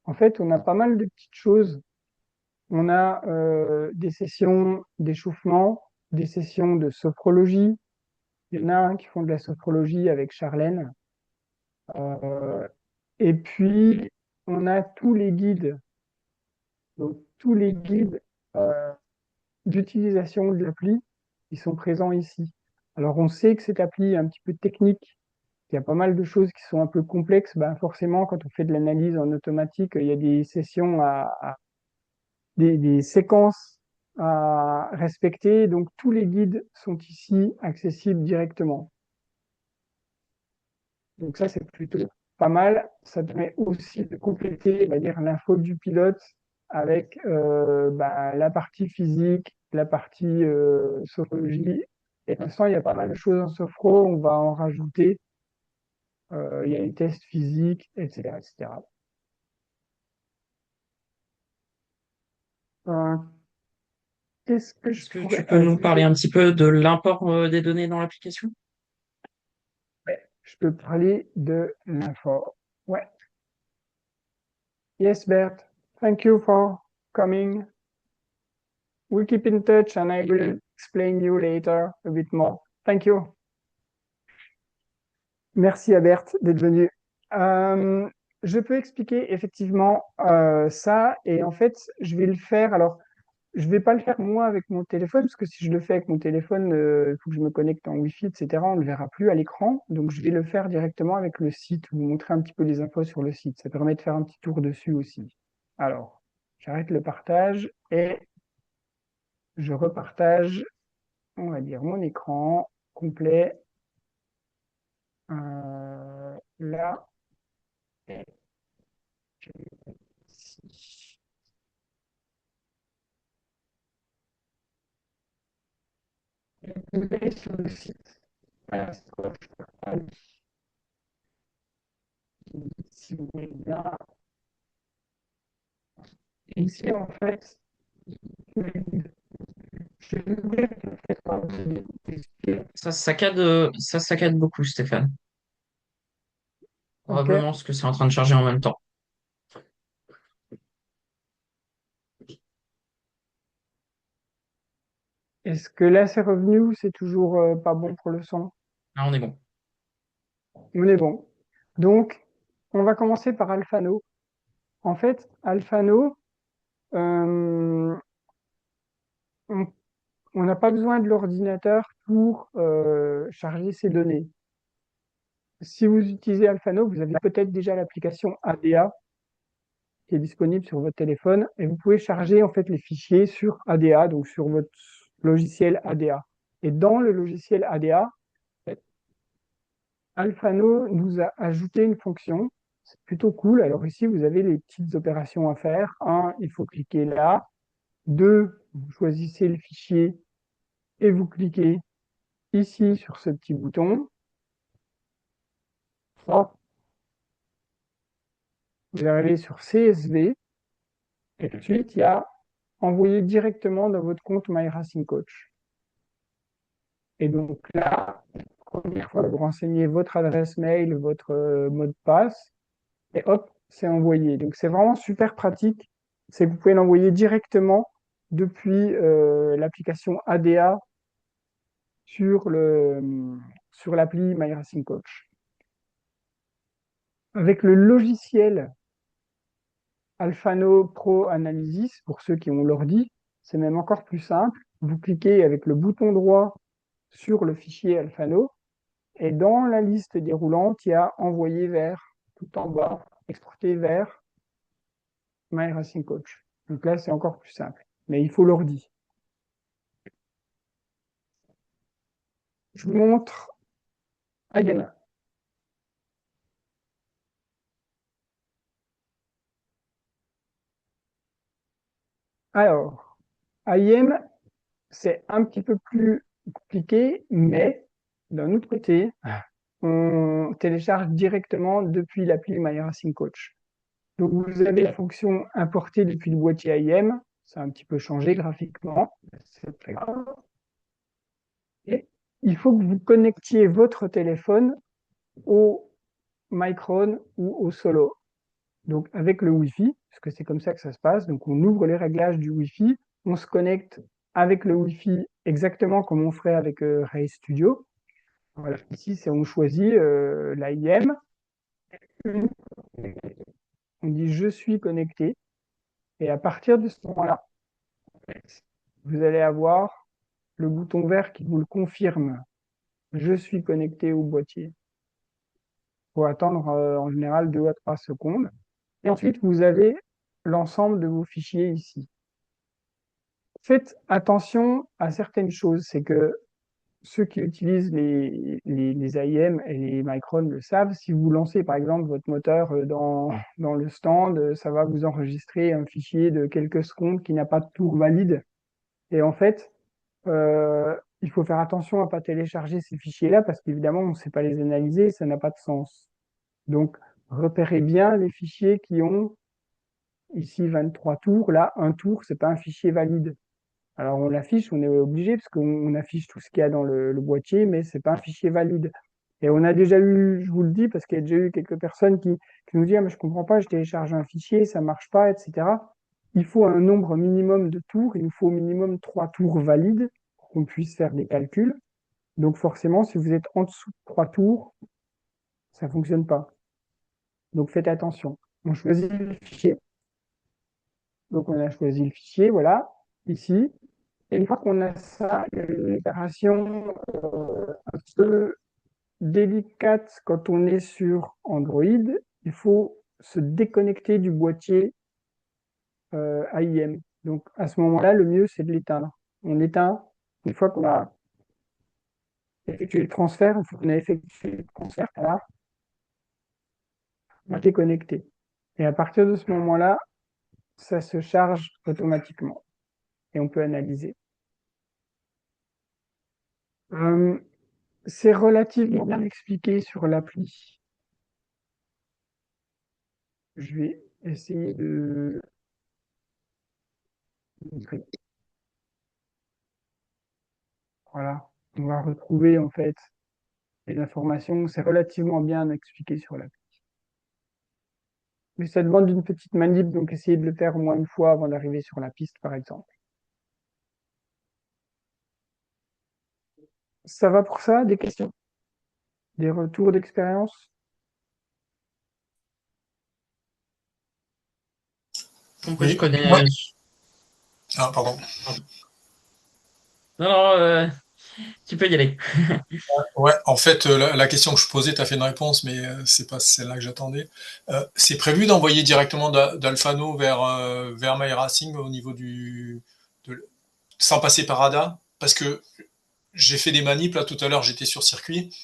En fait, on a pas mal de petites choses. On a des sessions d'échauffement, des sessions de sophrologie. Il y en a un qui font de la sophrologie avec Charlène. Euh, et puis, on a tous les guides. Donc, tous les guides d'utilisation de l'appli, ils sont présents ici. Alors, on sait que cette appli est un petit peu technique, qu'il y a pas mal de choses qui sont un peu complexes. Ben, forcément, quand on fait de l'analyse en automatique, il y a des sessions des séquences à respecter. Donc, tous les guides sont ici accessibles directement. Donc, ça, c'est plutôt pas mal. Ça permet aussi de compléter, on va dire, l'info du pilote avec la partie physique, la partie sophrologie. Et pour l'instant, il y a pas mal de choses en sophro. On va en rajouter. Il y a les tests physiques, etc., etc. Euh, Qu'est-ce que je Est-ce que tu pourrais peux nous parler ajouter? un petit peu de l'import des données dans l'application? Ouais, je peux parler de l'info. Ouais. Yes, Bert. Thank you for coming. We'll keep in touch and I will explain you later a bit more. Thank you. Merci à Berthe d'être venu. Euh, je peux expliquer effectivement ça et en fait, je vais le faire. Alors, je vais pas le faire moi avec mon téléphone parce que si je le fais avec mon téléphone, il faut que je me connecte en Wi-Fi, etc. On ne le verra plus à l'écran. Donc, je vais le faire directement avec le site, vous montrer un petit peu les infos sur le site. Ça permet de faire un petit tour dessus aussi. Alors, j'arrête le partage et je repartage, on va dire, mon écran complet. Là, et ici. Je vais sur le site. Voilà, c'est quoi, je partage. Si vous voulez bien. Et ici, en fait, je vais ouvrir peut-être pas Ça saccade beaucoup, Stéphane. Ok. Probablement parce que c'est en train de charger en même temps. Est-ce que là, c'est revenu ou c'est toujours pas bon pour le son? Là, on est bon. On est bon. Donc, on va commencer par Alphano. En fait, Alphano, euh, on on n'a pas besoin de l'ordinateur pour charger ces données. Si vous utilisez Alphano, vous avez peut-être déjà l'application ADA qui est disponible sur votre téléphone et vous pouvez charger en fait les fichiers sur ADA, donc sur votre logiciel ADA. Et dans le logiciel ADA, Alphano nous a ajouté une fonction. C'est plutôt cool. Alors ici, vous avez les petites opérations à faire. Un, il faut cliquer là. Deux, vous choisissez le fichier et vous cliquez ici sur ce petit bouton. Trois, vous arrivez sur CSV. Et ensuite, il y a envoyer directement dans votre compte MyRacingCoach. Et donc là, première fois, vous renseignez votre adresse mail, votre mot de passe, et hop, c'est envoyé. Donc c'est vraiment super pratique. C'est que vous pouvez l'envoyer directement depuis l'application ADA sur l'appli MyRacingCoach. Avec le logiciel Alphano Pro Analysis, pour ceux qui ont l'ordi, c'est même encore plus simple. Vous cliquez avec le bouton droit sur le fichier Alphano et dans la liste déroulante, il y a envoyer vers tout en bas, exporter vers. MyRacing Coach. Donc là, c'est encore plus simple. Mais il faut l'ordi. Je vous montre IM. Alors, IM, c'est un petit peu plus compliqué, mais d'un autre côté, on télécharge directement depuis l'appli MyRacing Coach. Donc, vous avez la fonction importer depuis le boîtier IM. Ça a un petit peu changé graphiquement. C'est très grave. Et il faut que vous connectiez votre téléphone au Micron ou au Solo. Donc, avec le Wi-Fi, parce que c'est comme ça que ça se passe. Donc, on ouvre les réglages du Wi-Fi, on se connecte avec le Wi-Fi exactement comme on ferait avec Ray Studio. Voilà. Ici, on choisit l'AIM. On dit je suis connecté. Et à partir de ce moment-là, vous allez avoir le bouton vert qui vous le confirme. Je suis connecté au boîtier. Il faut attendre en général 2 à 3 secondes. Et ensuite, vous avez l'ensemble de vos fichiers ici. Faites attention à certaines choses. C'est que ceux qui utilisent les AIM et les Micron le savent. Si vous lancez par exemple votre moteur dans le stand, ça va vous enregistrer un fichier de quelques secondes qui n'a pas de tour valide. Et en fait, il faut faire attention à ne pas télécharger ces fichiers-là parce qu'évidemment, on ne sait pas les analyser, ça n'a pas de sens. Donc, repérez bien les fichiers qui ont ici 23 tours. Là, un tour, c'est pas un fichier valide. Alors, on l'affiche, on est obligé parce qu'on affiche tout ce qu'il y a dans le boîtier, mais c'est pas un fichier valide. Et on a déjà eu, je vous le dis, parce qu'il y a déjà eu quelques personnes qui nous disent, ah, mais je comprends pas, je télécharge un fichier, ça marche pas, etc. Il faut un nombre minimum de tours, il nous faut au minimum 3 tours valides pour qu'on puisse faire des calculs. Donc forcément, si vous êtes en dessous de 3 tours, ça fonctionne pas. Donc faites attention. On choisit le fichier. Donc on a choisi le fichier, voilà, ici. Et une fois qu'on a ça, il y a une opération un peu délicate quand on est sur Android. Il faut se déconnecter du boîtier AIM. Donc à ce moment-là, le mieux, c'est de l'éteindre. On éteint une fois qu'on a effectué le transfert, une fois qu'on a effectué le transfert, là, on est déconnecté. Et à partir de ce moment-là, ça se charge automatiquement et on peut analyser. Euh, c'est relativement bien expliqué sur l'appli. Je vais essayer de... Voilà, on va retrouver en fait les informations. C'est relativement bien expliqué sur l'appli. Mais ça demande une petite manip, donc essayez de le faire au moins une fois avant d'arriver sur la piste, par exemple. Ça va pour ça? Des questions? Des retours d'expérience? En plus, je Oui, connais. ouais. Ah, pardon. Non, non, tu peux y aller. Ouais, en fait, la question que je posais, tu as fait une réponse, mais c'est pas celle-là que j'attendais. C'est prévu d'envoyer directement d'Alfano vers MyRacing au niveau sans passer par ADA? Parce que j'ai fait des manips, là, tout à l'heure, j'étais sur circuit.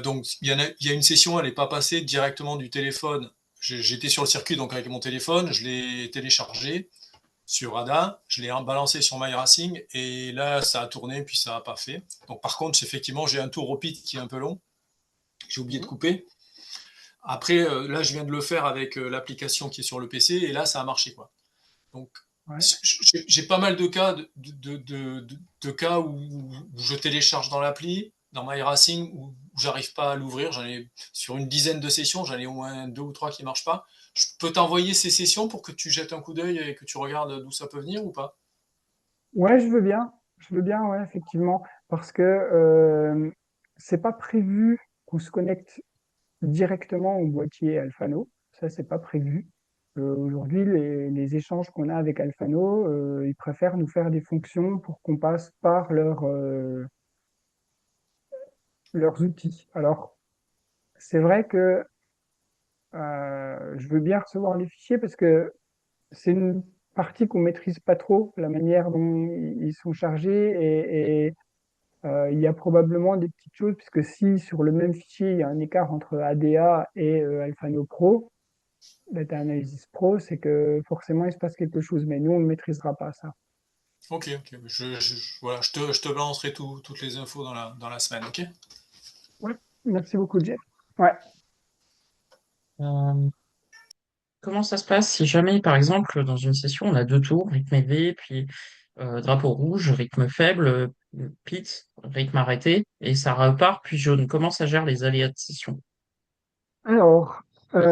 Donc, il y a une session, elle n'est pas passée directement du téléphone. J'étais sur le circuit, donc avec mon téléphone, je l'ai téléchargé sur ADA, je l'ai balancé sur MyRacing, et là, ça a tourné, puis ça n'a pas fait. Donc, par contre, effectivement, j'ai un tour au pit qui est un peu long. J'ai oublié de couper. Après, là, je viens de le faire avec l'application qui est sur le PC, et là, ça a marché, quoi. Donc, Ouais. j'ai pas mal de cas, de cas où je télécharge dans l'appli, dans MyRacing, où j'arrive pas à l'ouvrir. J'en ai sur une dizaine de sessions, j'en ai au moins deux ou trois qui marchent pas. Je peux t'envoyer ces sessions pour que tu jettes un coup d'œil et que tu regardes d'où ça peut venir ou pas? Ouais, je veux bien. Je veux bien, ouais, effectivement. Parce que c'est pas prévu qu'on se connecte directement au boîtier Alphano. Ça, c'est pas prévu. Aujourd'hui, les échanges qu'on a avec Alphano, ils préfèrent nous faire des fonctions pour qu'on passe par leurs outils. Alors, c'est vrai que Je veux bien recevoir les fichiers parce que c'est une partie qu'on maîtrise pas trop, la manière dont ils sont chargés il y a probablement des petites choses, puisque si sur le même fichier, il y a un écart entre ADA et Alphano Pro, Data Analysis Pro, c'est que forcément, il se passe quelque chose, mais nous, on ne maîtrisera pas ça. Ok, ok. Voilà, je te balancerai toutes les infos dans la semaine, ok? Ouais. Merci beaucoup, Jeff. Ouais. Euh, Comment ça se passe si jamais, par exemple, dans une session, on a deux tours, rythme élevé, puis drapeau rouge, rythme faible, pit, rythme arrêté, et ça repart, puis jaune. Comment ça gère les aléas de session? Alors,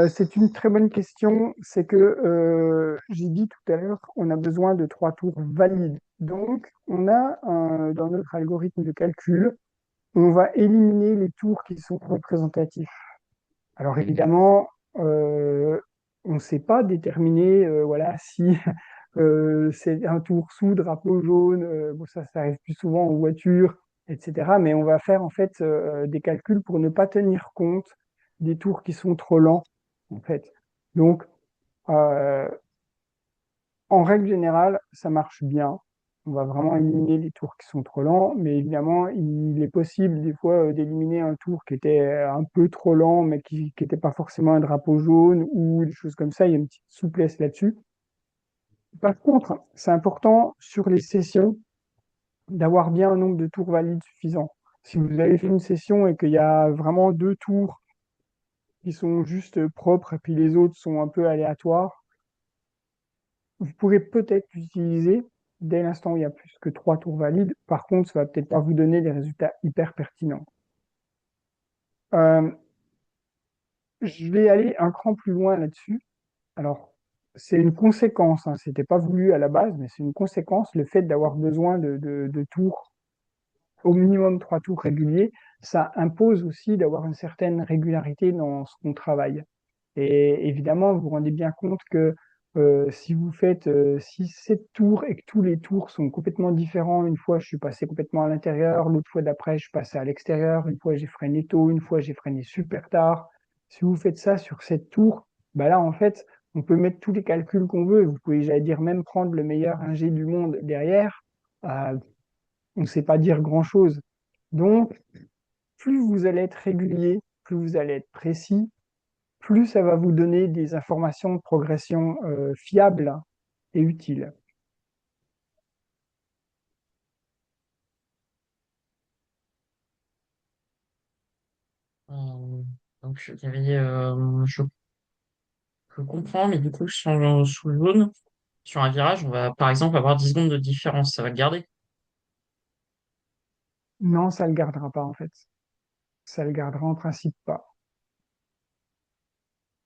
c'est une très bonne question. C'est que j'ai dit tout à l'heure, on a besoin de 3 tours valides. Donc, on a dans notre algorithme de calcul, on va éliminer les tours qui sont représentatifs. Alors évidemment, euh, on ne sait pas déterminer voilà, si c'est un tour sous drapeau jaune, bon, ça arrive plus souvent en voiture, etc. Mais on va faire en fait des calculs pour ne pas tenir compte des tours qui sont trop lents, en fait. Donc, euh, en règle générale, ça marche bien. On va vraiment éliminer les tours qui sont trop lents, mais évidemment, il est possible des fois d'éliminer un tour qui était un peu trop lent, mais qui n'était pas forcément un drapeau jaune ou des choses comme ça. Il y a une petite souplesse là-dessus. Par contre, c'est important sur les sessions d'avoir bien un nombre de tours valides suffisant. Si vous avez fait une session et qu'il y a vraiment 2 tours qui sont juste propres et puis les autres sont un peu aléatoires, vous pourrez peut-être l'utiliser dès l'instant où il y a plus que 3 tours valides. Par contre, ça va peut-être pas vous donner des résultats hyper pertinents. Euh, je vais aller un cran plus loin là-dessus. Alors, c'est une conséquence, hein, c'était pas voulu à la base, mais c'est une conséquence, le fait d'avoir besoin de tours, au minimum 3 tours réguliers, ça impose aussi d'avoir une certaine régularité dans ce qu'on travaille. Et évidemment, vous vous rendez bien compte que si vous faites 6-7 tours et que tous les tours sont complètement différents, une fois je suis passé complètement à l'intérieur, l'autre fois d'après je suis passé à l'extérieur, une fois j'ai freiné tôt, une fois j'ai freiné super tard. Si vous faites ça sur 7 tours, bah là en fait, on peut mettre tous les calculs qu'on veut. Vous pouvez, j'allais dire, même prendre le meilleur ingé du monde derrière. On ne sait pas dire grand-chose. Donc, plus vous allez être régulier, plus vous allez être précis, plus ça va vous donner des informations de progression fiables et utiles. Euh, donc, il y avait, je comprends, mais du coup, sous le jaune, sur un virage, on va, par exemple, avoir 10 secondes de différence. Ça va le garder. Non, ça ne le gardera pas en fait. Ça le gardera en principe pas.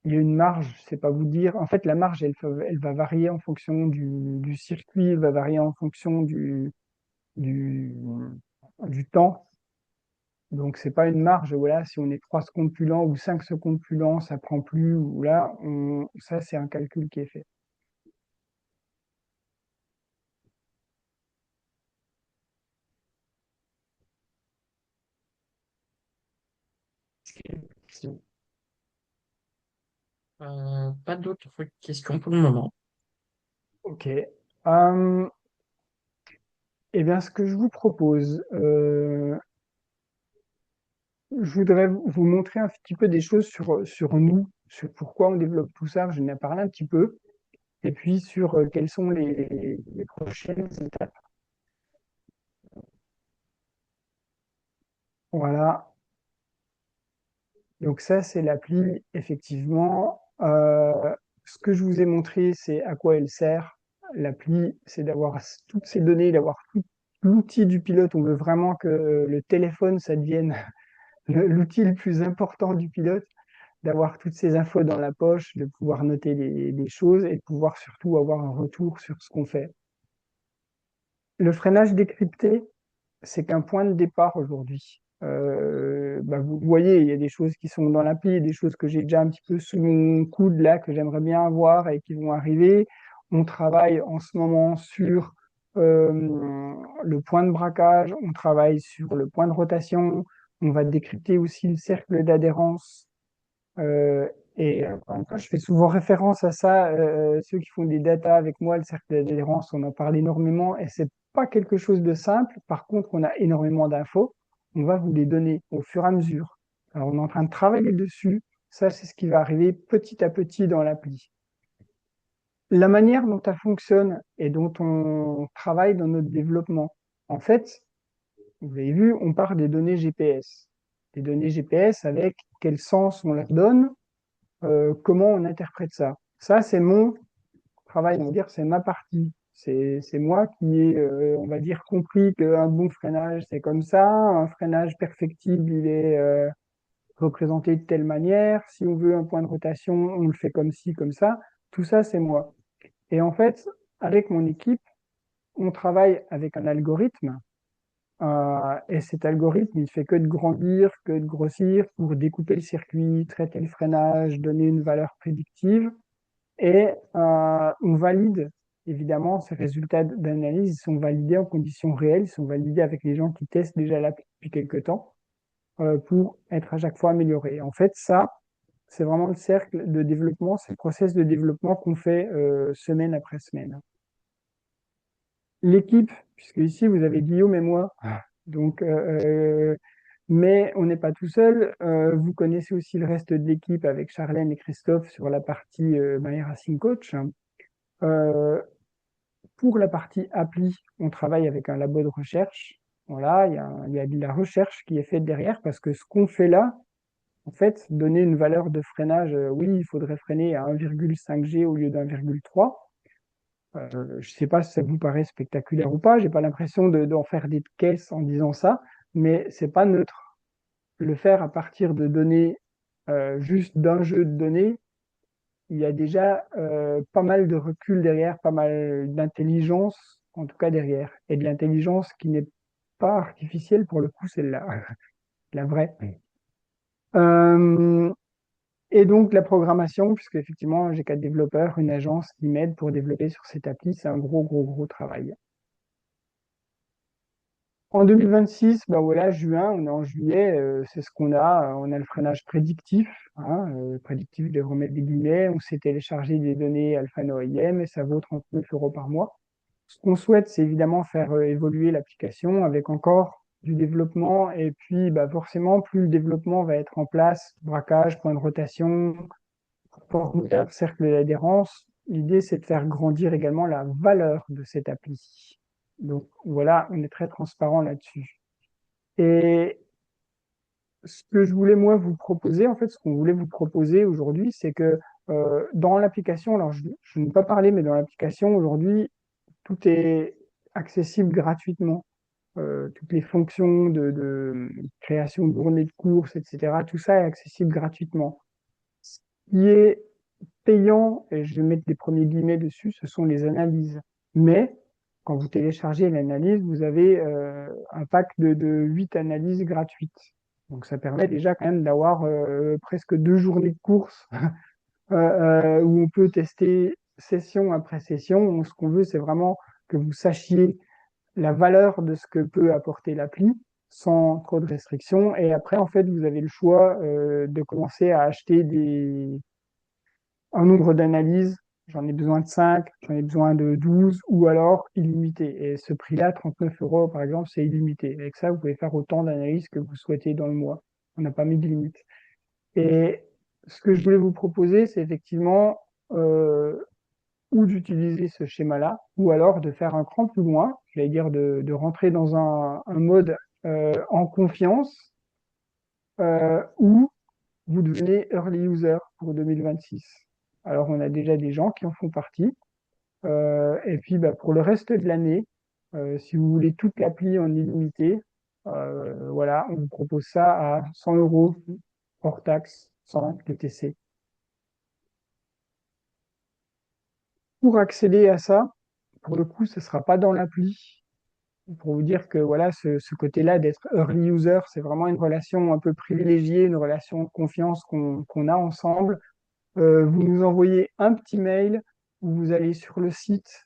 Il y a une marge, je sais pas vous dire. En fait, la marge, elle va varier en fonction du circuit, elle va varier en fonction du, du temps. Donc, c'est pas une marge, voilà, si on est 3 secondes plus lent ou 5 secondes plus lent, ça prend plus, ou là, ça, c'est un calcul qui est fait. Pas d'autres questions pour le moment. Ok. Eh bien, ce que je vous propose, je voudrais vous montrer un petit peu des choses sur nous, sur pourquoi on développe tout ça. Je n'ai parlé un petit peu. Et puis sur quelles sont les prochaines étapes. Voilà. Donc ça, c'est l'appli, effectivement. Ce que je vous ai montré, c'est à quoi elle sert. L'appli, c'est d'avoir toutes ces données, d'avoir tout l'outil du pilote. On veut vraiment que le téléphone, ça devienne l'outil le plus important du pilote, d'avoir toutes ces infos dans la poche, de pouvoir noter des choses et de pouvoir surtout avoir un retour sur ce qu'on fait. Le freinage décrypté, c'est qu'un point de départ aujourd'hui. Bah, vous voyez, il y a des choses qui sont dans l'appli, des choses que j'ai déjà un petit peu sous mon coude là, que j'aimerais bien avoir et qui vont arriver. On travaille en ce moment sur le point de braquage, on travaille sur le point de rotation, on va décrypter aussi le cercle d'adhérence Et encore une fois, je fais souvent référence à ça. Ceux qui font des data avec moi, le cercle d'adhérence, on en parle énormément et c'est pas quelque chose de simple. Par contre, on a énormément d'infos. On va vous les donner au fur et à mesure. Alors, on est en train de travailler dessus. Ça, c'est ce qui va arriver petit à petit dans l'appli. La manière dont elle fonctionne et dont on travaille dans notre développement. En fait, vous avez vu, on part des données GPS. Des données GPS avec quel sens on leur donne, comment on interprète ça. Ça, c'est mon travail, on va dire, c'est ma partie. C'est moi qui ai, on va dire, compris qu'un bon freinage, c'est comme ça, un freinage perfectible, il est représenté de telle manière. Si on veut un point de rotation, on le fait comme ci, comme ça. Tout ça, c'est moi. Et en fait, avec mon équipe, on travaille avec un algorithme. Et cet algorithme, il fait que de grandir, que de grossir pour découper le circuit, traiter le freinage, donner une valeur prédictive. Et on valide, évidemment, ces résultats d'analyse, ils sont validés en conditions réelles, ils sont validés avec les gens qui testent déjà l'appli depuis quelques temps pour être à chaque fois améliorés. En fait, ça, c'est vraiment le cercle de développement, c'est le process de développement qu'on fait semaine après semaine. L'équipe, puisque ici vous avez Guillaume et moi, donc, mais on n'est pas tout seul. Vous connaissez aussi le reste de l'équipe avec Charlène et Christophe sur la partie My Racing Coach. Euh, pour la partie appli, on travaille avec un labo de recherche. Voilà, il y a de la recherche qui est faite derrière parce que ce qu'on fait là, en fait, donner une valeur de freinage, oui, il faudrait freiner à 1,5G au lieu d'1,3. Je ne sais pas si ça vous paraît spectaculaire ou pas, j'ai pas l'impression d'en faire des caisses en disant ça, mais c'est pas neutre. Le faire à partir de données, juste d'un jeu de données, il y a déjà pas mal de recul derrière, pas mal d'intelligence, en tout cas derrière, et de l'intelligence qui n'est pas artificielle pour le coup, celle-là, la vraie. Euh, et donc la programmation, puisque effectivement j'ai 4 développeurs, une agence qui m'aide pour développer sur cette appli, c'est un gros travail. En 2026, ben voilà, juin, on est en juillet, c'est ce qu'on a. On a le freinage prédictif, hein, prédictif, je devrais remettre des guillemets. On s'est téléchargé des données AlphaNoIM et ça vaut 39 euros par mois. Ce qu'on souhaite, c'est évidemment faire évoluer l'application avec encore du développement. Et puis, bah, forcément, plus le développement va être en place, braquage, point de rotation, formulaire, cercle d'adhérence, l'idée, c'est de faire grandir également la valeur de cette appli. Donc voilà, on est très transparent là-dessus. Et ce que je voulais moi vous proposer, en fait, ce qu'on voulait vous proposer aujourd'hui, c'est que dans l'application, alors je n'ai pas parlé, mais dans l'application aujourd'hui, tout est accessible gratuitement. Toutes les fonctions de création de journées de courses, etc., tout ça est accessible gratuitement. Ce qui est payant, et je vais mettre des premiers guillemets dessus, ce sont les analyses. Mais quand vous téléchargez l'analyse, vous avez un pack de 8 analyses gratuites. Donc ça permet déjà quand même d'avoir presque 2 journées de course où on peut tester session après session. Ce qu'on veut, c'est vraiment que vous sachiez la valeur de ce que peut apporter l'appli sans trop de restrictions. Et après, en fait, vous avez le choix de commencer à acheter un nombre d'analyses, j'en ai besoin de 5, j'en ai besoin de 12 ou alors illimité. Et ce prix-là, 39 euros par exemple, c'est illimité. Avec ça, vous pouvez faire autant d'analyses que vous souhaitez dans le mois. On n'a pas mis de limite. Et ce que je voulais vous proposer, c'est effectivement ou d'utiliser ce schéma-là, ou alors de faire un cran plus loin, j'allais dire de rentrer dans un mode en confiance, où vous devenez early user pour 2026. Alors, on a déjà des gens qui en font partie. Et puis, bah, pour le reste de l'année, si vous voulez toute l'appli en illimité, voilà, on vous propose ça à 100 euros hors taxe, sans TTC. Pour accéder à ça, pour le coup, ce ne sera pas dans l'appli. Pour vous dire que voilà, ce côté-là d'être early user, c'est vraiment une relation un peu privilégiée, une relation de confiance qu'on a ensemble. Vous nous envoyez un petit mail ou vous allez sur le site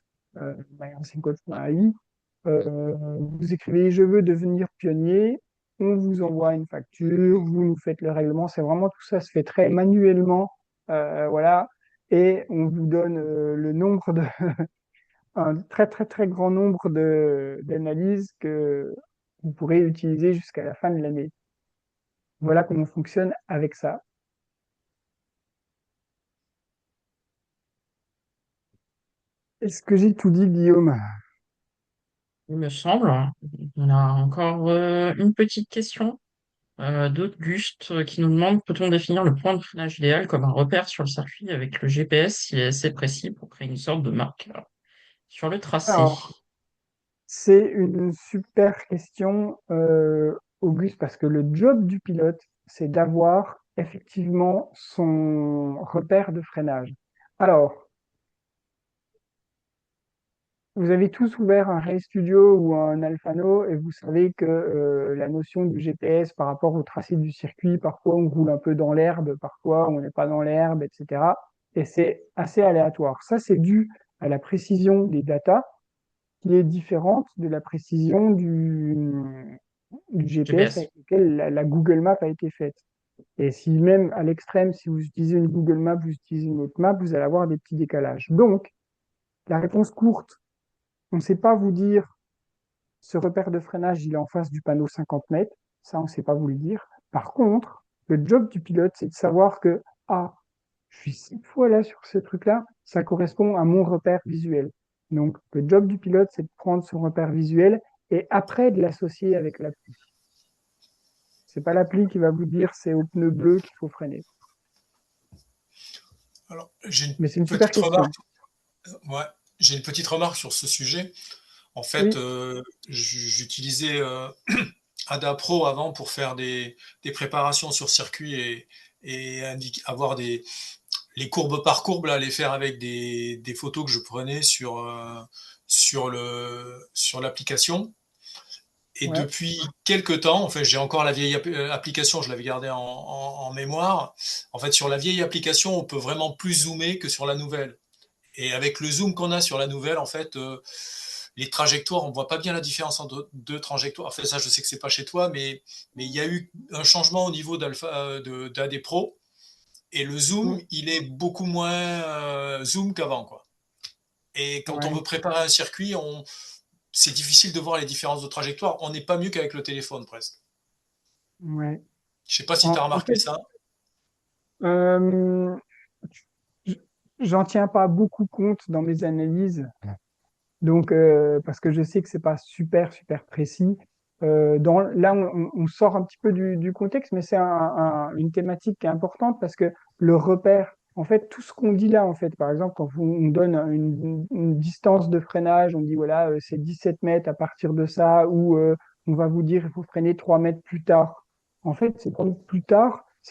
myrancingcoach.ai, vous écrivez je veux devenir pionnier, on vous envoie une facture, vous nous faites le règlement, c'est vraiment tout ça se fait très manuellement voilà, et on vous donne le nombre de, un très très très grand nombre d'analyses que vous pourrez utiliser jusqu'à la fin de l'année. Voilà comment on fonctionne avec ça. Est-ce que j'ai tout dit, Guillaume? Il me semble. On a encore une petite question d'Auguste qui nous demande, peut-on définir le point de freinage idéal comme un repère sur le circuit avec le GPS s'il est assez précis pour créer une sorte de marqueur sur le tracé? Alors, c'est une super question, Auguste, parce que le job du pilote, c'est d'avoir effectivement son repère de freinage. Alors, vous avez tous ouvert un Ray Studio ou un Alphano et vous savez que la notion du GPS par rapport au tracé du circuit, parfois on roule un peu dans l'herbe, parfois on n'est pas dans l'herbe, etc. Et c'est assez aléatoire. Ça, c'est dû à la précision des datas qui est différente de la précision du GPS GPS. avec lequel la Google Map a été faite. Et si même à l'extrême, si vous utilisez une Google Map, vous utilisez une autre map, vous allez avoir des petits décalages. Donc, la réponse courte, on ne sait pas vous dire ce repère de freinage, il est en face du panneau 50 mètres. Ça, on ne sait pas vous le dire. Par contre, le job du pilote, c'est de savoir que, ah, je suis 6 fois là sur ce truc-là, ça correspond à mon repère visuel. Donc, le job du pilote, c'est de prendre son repère visuel et après de l'associer avec l'appli. C'est pas l'appli qui va vous dire c'est au pneu bleu qu'il faut freiner. Alors, j'ai une Mais c'est une super petite remarque. question. Ouais, j'ai une petite remarque sur ce sujet. En fait, Oui, j'utilisais Adapro avant pour faire des préparations sur circuit et avoir les courbes par courbes, là, les faire avec des photos que je prenais sur l'application. Et ouais, depuis quelques temps, en fait, j'ai encore la vieille application, je l'avais gardée en mémoire. En fait, sur la vieille application, on peut vraiment plus zoomer que sur la nouvelle. Et avec le zoom qu'on a sur la nouvelle, en fait, les trajectoires, on voit pas bien la différence entre deux trajectoires. Enfin, ça, je sais que c'est pas chez toi, mais il y a eu un changement au niveau d'AD Pro. Et le zoom, mm, il est beaucoup moins zoom qu'avant, quoi. Et quand on ouais, veut préparer un circuit, c'est difficile de voir les différences de trajectoire. On n'est pas mieux qu'avec le téléphone, presque. ouais. Je sais pas si tu as En remarqué fait, ça. euh, j- j'en tiens pas beaucoup compte dans mes analyses. Donc, parce que je sais que c'est pas super, super précis. Là, on sort un petit peu du contexte, mais c'est une thématique qui est importante parce que le repère, en fait, tout ce qu'on dit là, en fait, par exemple, quand on donne une distance de freinage, on dit voilà, c'est 17 mètres à partir de ça, ou on va vous dire il faut freiner 3 mètres plus tard. En fait, c'est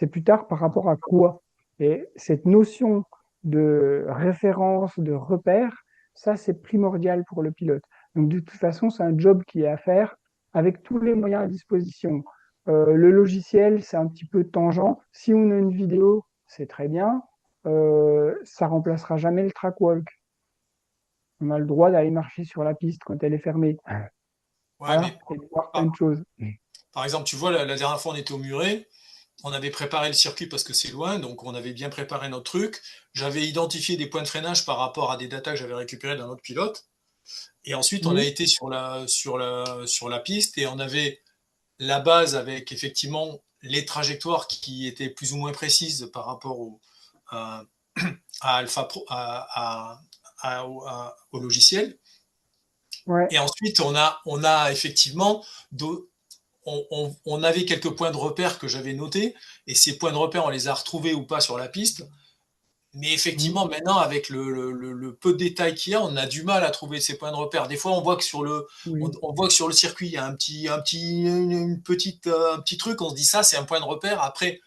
plus tard par rapport à quoi? Et cette notion de référence, de repère, ça, c'est primordial pour le pilote. Donc, de toute façon, c'est un job qui est à faire avec tous les moyens à disposition. Le logiciel, c'est un petit peu tangent. Si on a une vidéo, c'est très bien. Ça remplacera jamais le track walk. On a le droit d'aller marcher sur la piste quand elle est fermée. Ouais, Voilà, mais et de voir plein par, de choses. par exemple, tu vois, la dernière fois, on était au Muret. On avait préparé le circuit parce que c'est loin, donc on avait bien préparé notre truc. J'avais identifié des points de freinage par rapport à des datas que j'avais récupérées d'un autre pilote. Et ensuite, on a Oui, été sur la piste et on avait la base avec effectivement les trajectoires qui étaient plus ou moins précises par rapport à, à Alpha Pro, au logiciel. ouais, Et ensuite, on a effectivement, on avait quelques points de repère que j'avais notés, et ces points de repère, on les a retrouvés ou pas sur la piste. Mais oui, effectivement, maintenant, avec le peu de détails qu'il y a, on a du mal à trouver ces points de repère. Des fois, on voit que oui. on voit que sur le circuit, il y a un petit truc, on se dit ça, c'est un point de repère. Après,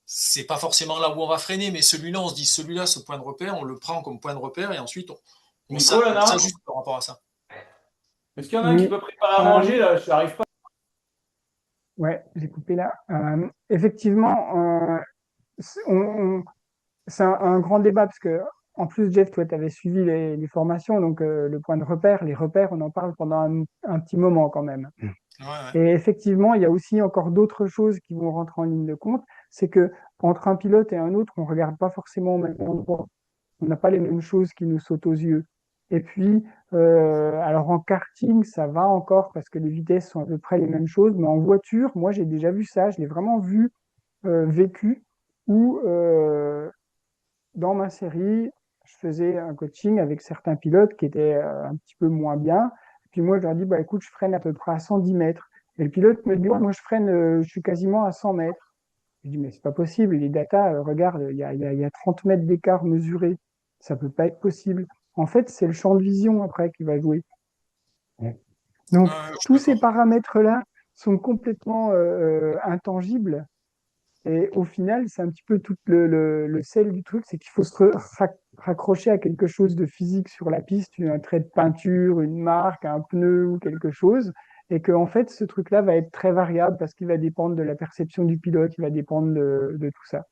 c'est pas forcément là où on va freiner, mais celui-là, on se dit celui-là, ce point de repère, on le prend comme point de repère et ensuite Nico, on Lana, s'ajuste par rapport à ça. est-ce qu'il y en a un qui Oui. peut préparer à Euh, manger là? Je n'arrive pas. ouais, j'ai coupé là. Effectivement, c'est un grand débat parce que, en plus, Jeff, toi, tu avais suivi les formations, donc le point de repère, les repères, on en parle pendant un petit moment quand même. Ouais, ouais. Et effectivement, il y a aussi encore d'autres choses qui vont rentrer en ligne de compte. c'est que entre un pilote et un autre, on regarde pas forcément au même endroit. On n'a pas les mêmes choses qui nous sautent aux yeux. Et puis, alors en karting, ça va encore parce que les vitesses sont à peu près les mêmes choses, mais en voiture, moi j'ai déjà vu ça, je l'ai vraiment vu, vécu, où dans ma série, je faisais un coaching avec certains pilotes qui étaient un petit peu moins bien. Puis moi, je leur dis, bah, écoute, je freine à peu près à 110 mètres. Et le pilote me dit, oh, moi, je freine, je suis quasiment à 100 mètres. Je dis, mais c'est pas possible. Les datas, regarde, il y a 30 mètres d'écart mesuré. Ça peut pas être possible. En fait, c'est le champ de vision après qui va jouer. Ouais. Donc, Je suis tous ces d'accord. paramètres-là sont complètement intangibles. Et au final, c'est un petit peu tout le sel du truc, c'est qu'il faut raccrocher à quelque chose de physique sur la piste, un trait de peinture, une marque, un pneu ou quelque chose. Et que, en fait, ce truc-là va être très variable parce qu'il va dépendre de la perception du pilote, il va dépendre de tout ça.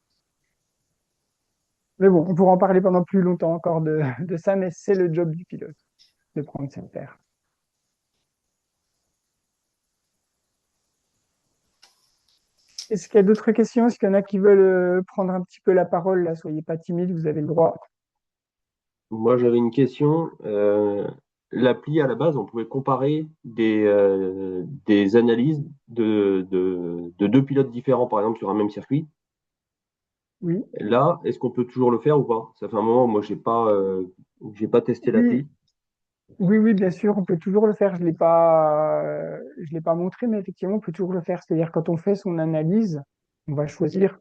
Mais bon, on pourra en parler pendant plus longtemps encore de ça, mais c'est le job du pilote de prendre cette paire. Est-ce qu'il y a d'autres questions? Est-ce qu'il y en a qui veulent prendre un petit peu la parole là? Soyez pas timides, vous avez le droit. Moi, j'avais une question. L'appli, à la base, on pouvait comparer des analyses de deux pilotes différents, par exemple, sur un même circuit. Oui, Là, est-ce qu'on peut toujours le faire ou pas? Ça fait un moment, moi, j'ai pas testé oui, l'appli. oui, oui, bien sûr, on peut toujours le faire. Je l'ai pas montré, mais effectivement, on peut toujours le faire. C'est-à-dire, quand on fait son analyse, on va choisir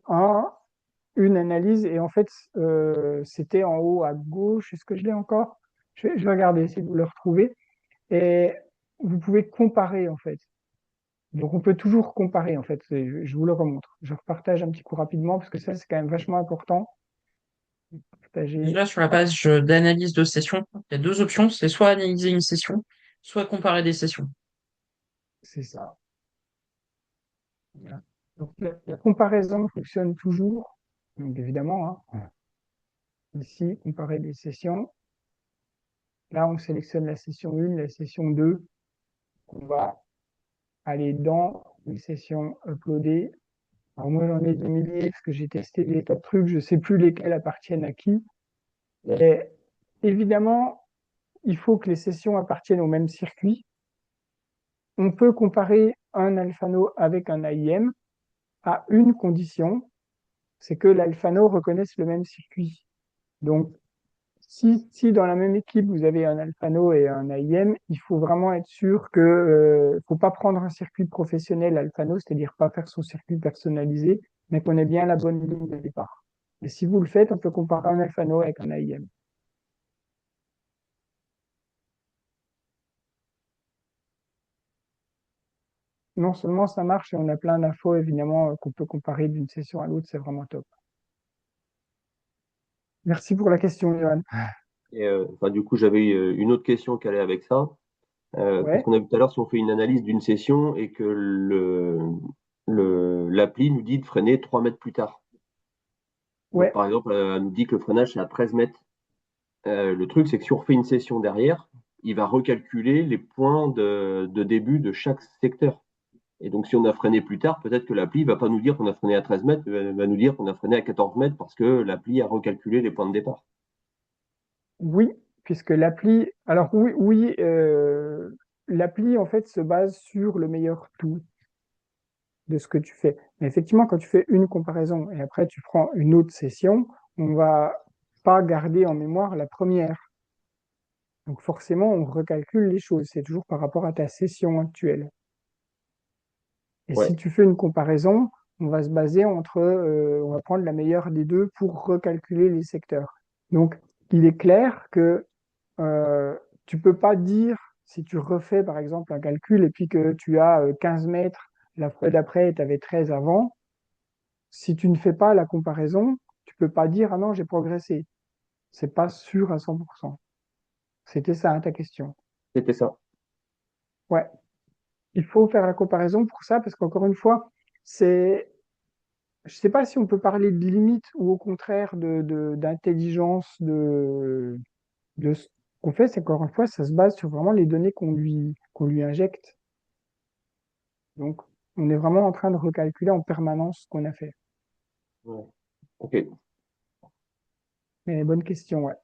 une analyse, et en fait, c'était en haut à gauche. Est-ce que je l'ai encore? Je vais regarder si vous le retrouvez. Et vous pouvez comparer, en fait. Donc, on peut toujours comparer, en fait. Je vous le remontre. Je repartage un petit coup rapidement, parce que ça, c'est quand même vachement important. Partager. Là, sur la Hop, page d'analyse de session, il y a deux options, c'est soit analyser une session, soit comparer des sessions. c'est ça. Voilà. Donc, la comparaison fonctionne toujours. Donc, évidemment, hein. Ici, comparer des sessions. Là, on sélectionne la session 1, la session 2. On va aller dans les sessions uploadées. Alors, moi, j'en ai des milliers parce que j'ai testé des tas de trucs. Je ne sais plus lesquels appartiennent à qui. Et évidemment, il faut que les sessions appartiennent au même circuit. On peut comparer un Alphano avec un AIM à une condition, c'est que l'Alphano reconnaisse le même circuit. Donc, si dans la même équipe, vous avez un Alphano et un AIM, il faut vraiment être sûr que faut pas prendre un circuit professionnel Alphano, c'est-à-dire pas faire son circuit personnalisé, mais qu'on ait bien la bonne ligne de départ. Et si vous le faites, on peut comparer un Alphano avec un AIM. Non seulement ça marche et on a plein d'infos, évidemment, qu'on peut comparer d'une session à l'autre, c'est vraiment top. Merci pour la question, Johan. Et, enfin, du coup, j'avais une autre question qui allait avec ça. Parce Ouais, qu'on a vu tout à l'heure, si on fait une analyse d'une session et que l'appli nous dit de freiner 3 mètres plus tard. Donc, ouais, par exemple, elle nous dit que le freinage, c'est à 13 mètres. Le truc, c'est que si on refait une session derrière, il va recalculer les points de début de chaque secteur. Et donc, si on a freiné plus tard, peut-être que l'appli va pas nous dire qu'on a freiné à 13 mètres, mais elle va nous dire qu'on a freiné à 14 mètres parce que l'appli a recalculé les points de départ. oui, puisque l'appli, alors oui, oui, l'appli en fait se base sur le meilleur tout de ce que tu fais. Mais effectivement, quand tu fais une comparaison et après tu prends une autre session, on va pas garder en mémoire la première. Donc forcément, on recalcule les choses. C'est toujours par rapport à ta session actuelle. Et Ouais, si tu fais une comparaison, on va se baser on va prendre la meilleure des deux pour recalculer les secteurs. Donc, il est clair que tu peux pas dire, si tu refais par exemple un calcul et puis que tu as 15 mètres la fois d'après et tu avais 13 avant, si tu ne fais pas la comparaison, tu peux pas dire, ah non, j'ai progressé. C'est pas sûr à 100%. C'était ça, hein, ta question. c'était ça. Ouais, il faut faire la comparaison pour ça parce qu'encore une fois, c'est, je sais pas si on peut parler de limite ou au contraire d'intelligence de ce qu'on fait, c'est qu'encore une fois, ça se base sur vraiment les données qu'on lui injecte. Donc, on est vraiment en train de recalculer en permanence ce qu'on a fait. Ouais. Ok. Mais bonne question, ouais.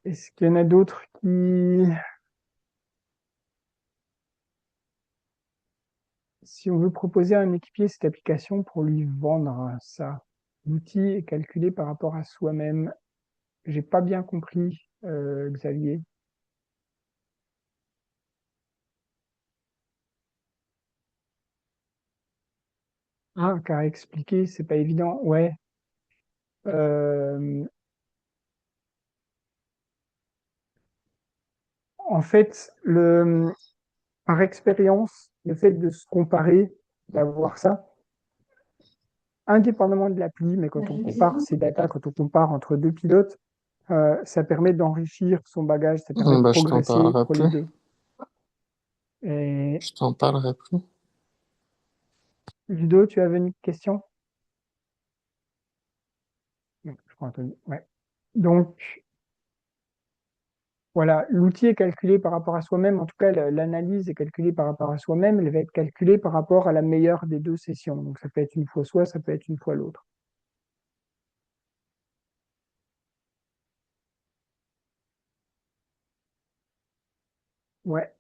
Est-ce qu'il y en a d'autres qui, si on veut proposer à un équipier cette application pour lui vendre ça, l'outil est calculé par rapport à soi-même. J'ai pas bien compris, Xavier. Ah, car expliquer, c'est pas évident. Ouais. Euh, En fait, par expérience, le fait de se comparer, d'avoir ça, indépendamment de l'appli, mais quand on compare ces data, quand on compare entre deux pilotes, ça permet d'enrichir son bagage, ça permet de Bah, je t'en progresser parlerai pour les plus. deux. Et Je t'en parlerai plus. Ludo, tu avais une question? Non, je crois Anthony. Ouais. Donc, voilà, l'outil est calculé par rapport à soi-même. En tout cas, l'analyse est calculée par rapport à soi-même. Elle va être calculée par rapport à la meilleure des deux sessions. Donc, ça peut être une fois soi, ça peut être une fois l'autre. Ouais.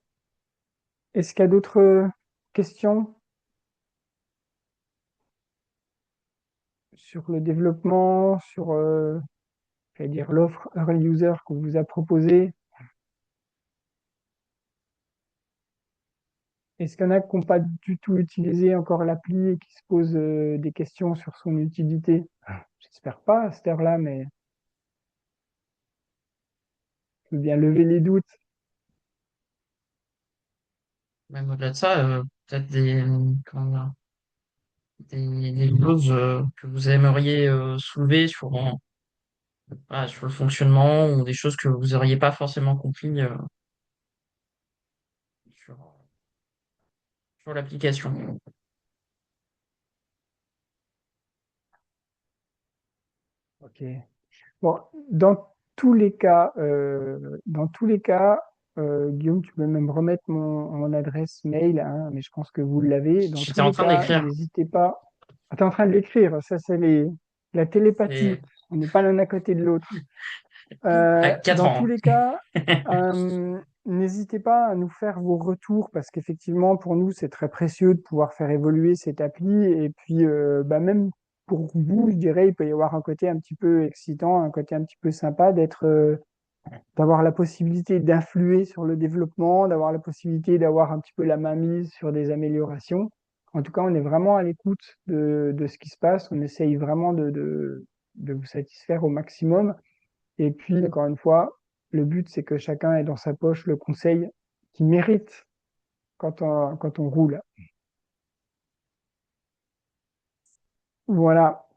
Est-ce qu'il y a d'autres questions sur le développement, sur, j'allais dire, l'offre Early User qu'on vous a proposée? Est-ce qu'il y en a qui n'ont pas du tout utilisé encore l'appli et qui se posent des questions sur son utilité? J'espère pas à cette heure-là, mais je veux bien lever les doutes. Même au-delà de ça, peut-être comment dire, des choses que vous aimeriez soulever sur, voilà, sur le fonctionnement ou des choses que vous auriez pas forcément compris sur, sur l'application. Ok. Bon, dans tous les cas, Guillaume, tu peux même remettre mon adresse mail, hein, mais je pense que vous l'avez. Dans tous J'étais en les train cas, d'écrire. n'hésitez pas. Ah, t'es en train de l'écrire, ça c'est la télépathie. C'est On n'est pas l'un à côté de l'autre. à 4 Dans tous ans. les cas, n'hésitez pas à nous faire vos retours parce qu'effectivement, pour nous, c'est très précieux de pouvoir faire évoluer cette appli. Et puis, bah, même pour vous, je dirais, il peut y avoir un côté un petit peu excitant, un côté un petit peu sympa d'avoir la possibilité d'influer sur le développement, d'avoir la possibilité d'avoir un petit peu la mainmise sur des améliorations. En tout cas, on est vraiment à l'écoute de ce qui se passe. On essaye vraiment de vous satisfaire au maximum. Et puis, encore une fois, le but, c'est que chacun ait dans sa poche le conseil qu'il mérite quand on roule. Voilà.